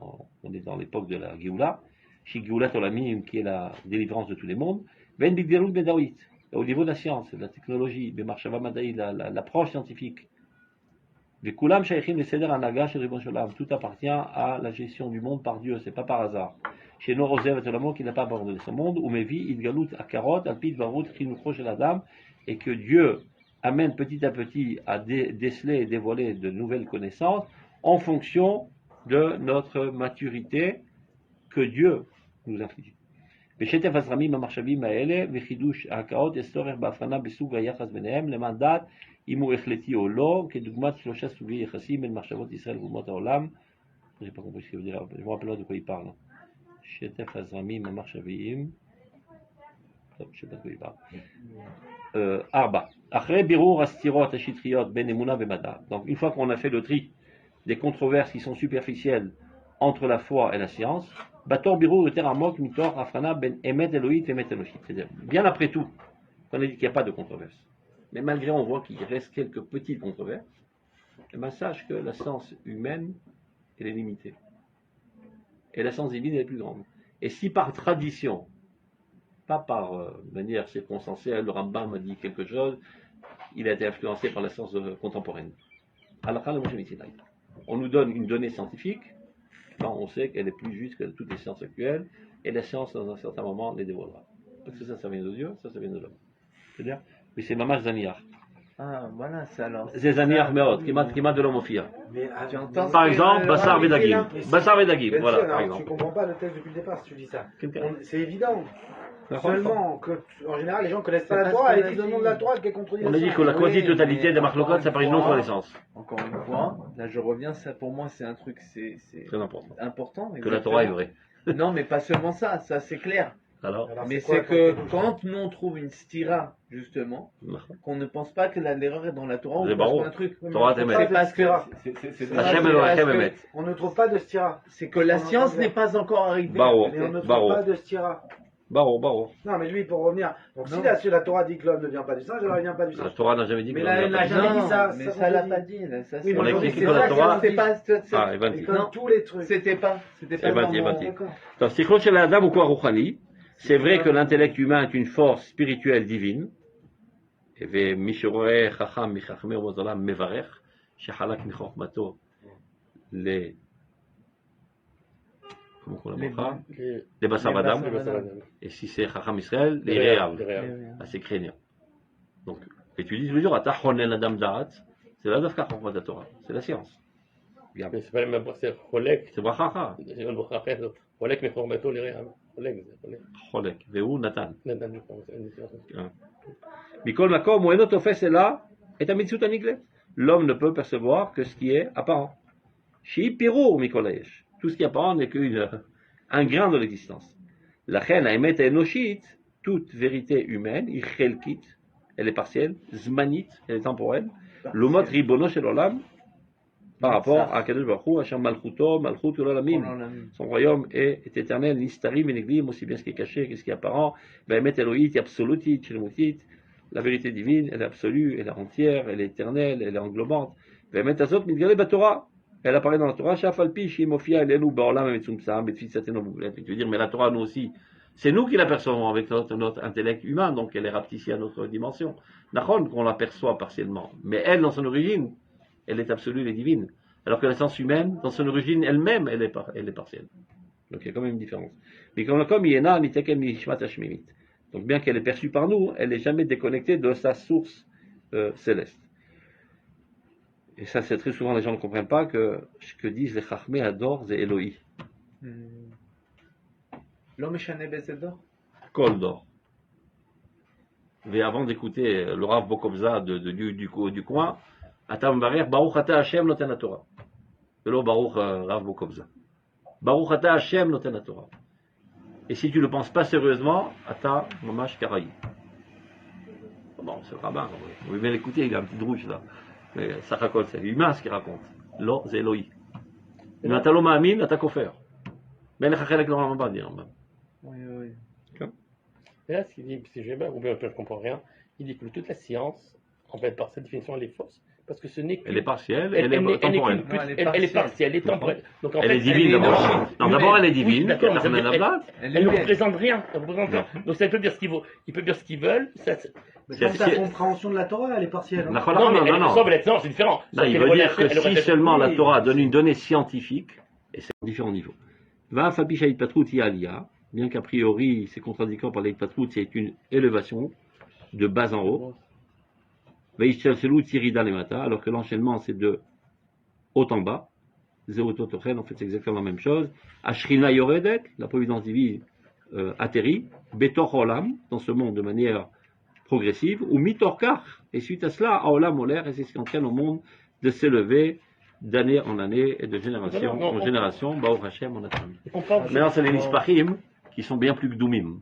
dans l'époque de la Géoula, chez Géoulat Olamim, qui est la délivrance de tous les mondes, Ben Bigderut Bedawit, au niveau de la science, de la technologie, Bemarshava Madaï, l'approche scientifique. Tout appartient à la gestion du monde par Dieu, c'est pas par hasard. Chez Norozev et l'amour qui n'a pas abandonné son monde, ou Mevi, Idgalut, Akarot, Alpid, Varut, Chinucho chez la dame, et que Dieu amène petit à petit à déceler et dévoiler de nouvelles connaissances en fonction de notre maturité que Dieu nous inflige. בשטף הזרמים המחשבים האלה וחידוש ההקאות יש צורך בהבחנה בסוג היחס ביניהם למנדט אם הוא החלטי או לא, כדוגמת 3 סוגי יחסים בין מחשבות ישראל ואומות העולם. J'ai pas compris ce qu'il veut dire, je me rappelle pas de quoi il parle. שטף הזרמים המחשביים, טוב, je sais pas de quoi il parle. 4. אחרי בירור הסתירות השטחיות בין אמונה ומדע. Donc une fois qu'on a fait le tri des controverses qui sont superficielles entre la foi et la science, Bator Birou de Teramok, Mitor, Afrana, Ben Emet Eloït et Emet Enoshit. C'est-à-dire, bien après tout, on a dit qu'il n'y a pas de controverse. Mais malgré on voit qu'il reste quelques petites controverses, et bien sache que la science humaine, elle est limitée. Et la science divine, elle est plus grande. Et si par tradition, pas par manière circonstancielle, le Rambam a dit quelque chose, il a été influencé par la science contemporaine. On nous donne une donnée scientifique, on sait qu'elle est plus juste que toutes les sciences actuelles, et la science, dans un certain moment, les dévoilera. Parce que ça vient de Dieu, ça vient de l'homme. C'est-à-dire, mais c'est Mamash Zaniach. Ah, voilà, c'est alors. C'est Zaniach Meot, qui m'a de l'homme au fia. Par exemple, Bassar Vedagim. Bassar Vedagim, voilà, par exemple. Tu ne comprends pas le texte depuis le départ si tu dis ça. C'est évident. Seulement que, en général, les gens ne connaissent pas la Torah et disent le nom de la Torah qui est contredit. On a dit que la quasi-totalité des marloquotes, ça paraît une non-connaissance. Encore une fois, là je reviens, ça pour moi c'est un truc, c'est très important. Que la Torah est vraie. Non, mais pas seulement ça c'est clair. Alors, mais c'est que quand nous on trouve une stira, justement, qu'on ne pense pas que l'erreur est dans la Torah, ou parce qu'on a un truc. C'est parce que on ne trouve pas de stira. C'est que la science n'est pas encore arrivée. Mais on ne trouve pas de stira. Baro. Non, mais lui, pour revenir. Donc, si la Torah dit que l'homme ne vient pas du singe, alors il ne vient pas du singe. La Torah n'a jamais dit que l'homme ne vient pas du singe. Mais elle n'a jamais dit ça. Mais ça l'a pas dit. Oui, on a écrit dans la Torah. Ah, comme tous les trucs. C'était pas dans Sikhot chez l'Adam ou quoi Rouhani, c'est vrai que l'intellect humain est une force spirituelle divine. Et Mishoreh Chacham Michachmeh Wazalam Mevarech, Shehalak Michochmato, les Bassar Adam, et si c'est Chacham Israël, les Réav, c'est craignant. Donc, et tu dis tous les jours, Atachonen Adam Da'at, c'est la Dafka Chokmat de Torah, c'est la science. Mais c'est pas même c'est Cholek. C'est Brachacha. Cholek Michochmato, les Réav. Cholek, Vehu Nathan. Mikol Makom, ou Enot Ofes est là, est un mitzvot aniglet. L'homme ne peut percevoir que ce qui est apparent. Shi Pirou Mikolayesh. Tout ce qui est apparent n'est qu'un grain de l'existence. La reine a émet enoshit, toute vérité humaine, ichelkit, elle est partielle, zmanit, elle est temporelle, l'omot ribono shel olam, par rapport à Kadosh Baruch Hu, Hashem malchuto, malchut olamim. Son royaume est éternel, nistarim eniglim, aussi bien ce qui est caché que ce qui est apparent. Ve'emet eloït, absolutit, shlemutit. La vérité divine, elle est absolue, elle est entière, elle est éternelle, elle est englobante. Ve'emet azot mitgale batorah. Elle apparaît dans la Torah, Shafalpi, Shimofia, Elenu, Baolam, Metsumsam, Betfitsateno, Boulet. Tu veux dire, mais la Torah, nous aussi, c'est nous qui l'apercevons avec notre intellect humain, donc elle est rapetissée à notre dimension. Nachon, qu'on l'aperçoit partiellement. Mais elle, dans son origine, elle est absolue, elle est divine. Alors que la science humaine, dans son origine elle-même, elle est partielle. Donc il y a quand même une différence. Mais comme Yena, Nitekem, Nishmat, Hashmimit. Donc bien qu'elle est perçue par nous, elle n'est jamais déconnectée de sa source céleste. Et ça, c'est très souvent, les gens ne comprennent pas que ce que disent les Chachmé Ador, c'est Eloï. L'homme est chané Bezedor Kol d'or. Mais avant d'écouter le Rav Bokobza du coin, Atam Barer, Baruch Ata Hashem Noten Torah. Et là, Baruch Rav Bokobza. Baruch Ata Hashem Noten Torah. Et si tu ne le penses pas sérieusement, Ata Mamash Karaï. Bon, c'est le rabbin. Vous pouvez bien l'écouter, il a un petit drouche là. Mais ça raconte, c'est l'humain ce qu'il raconte. Lo, c'est Eloï. Mais Atalo Ma'amin, Ata Kofer. Mais le Chachelek ne va pas dire. Oui. Et là, ce qu'il dit, si j'ai bien, ou bien je ne comprends rien, il dit que toute la science, en fait, par cette définition, elle est fausse. Parce que ce n'est elle est partielle, elle est temporelle. Elle est partielle, elle est temporelle. Donc, en elle est divine d'abord. Non, d'abord elle est divine. D'accord, mais elle ne représente rien. Donc ça peut dire ce qu'il veut. Il peut dire ce qu'ils veulent. Mais sa compréhension de la Torah, elle est partielle. Non, c'est différent. Il veut dire que si seulement la Torah donne une donnée scientifique, et c'est à différents niveaux. Va Fabi Shahid Patrout Yalia, bien qu'a priori c'est contradictoire par l'Aïd Patrout, c'est une élévation de bas en haut. Alors que l'enchaînement c'est de haut en bas. En fait c'est exactement la même chose. Ashrina Yoredet, la providence divine atterrit. Betor Olam, dans ce monde de manière progressive. Ou Mitorkar, et suite à cela, Aolam Oler, et c'est ce qui entraîne au monde de s'élever d'année en année et de génération en génération. Baruch Hashem, on a terminé. Maintenant c'est les Nispachim qui sont bien plus que Doumim.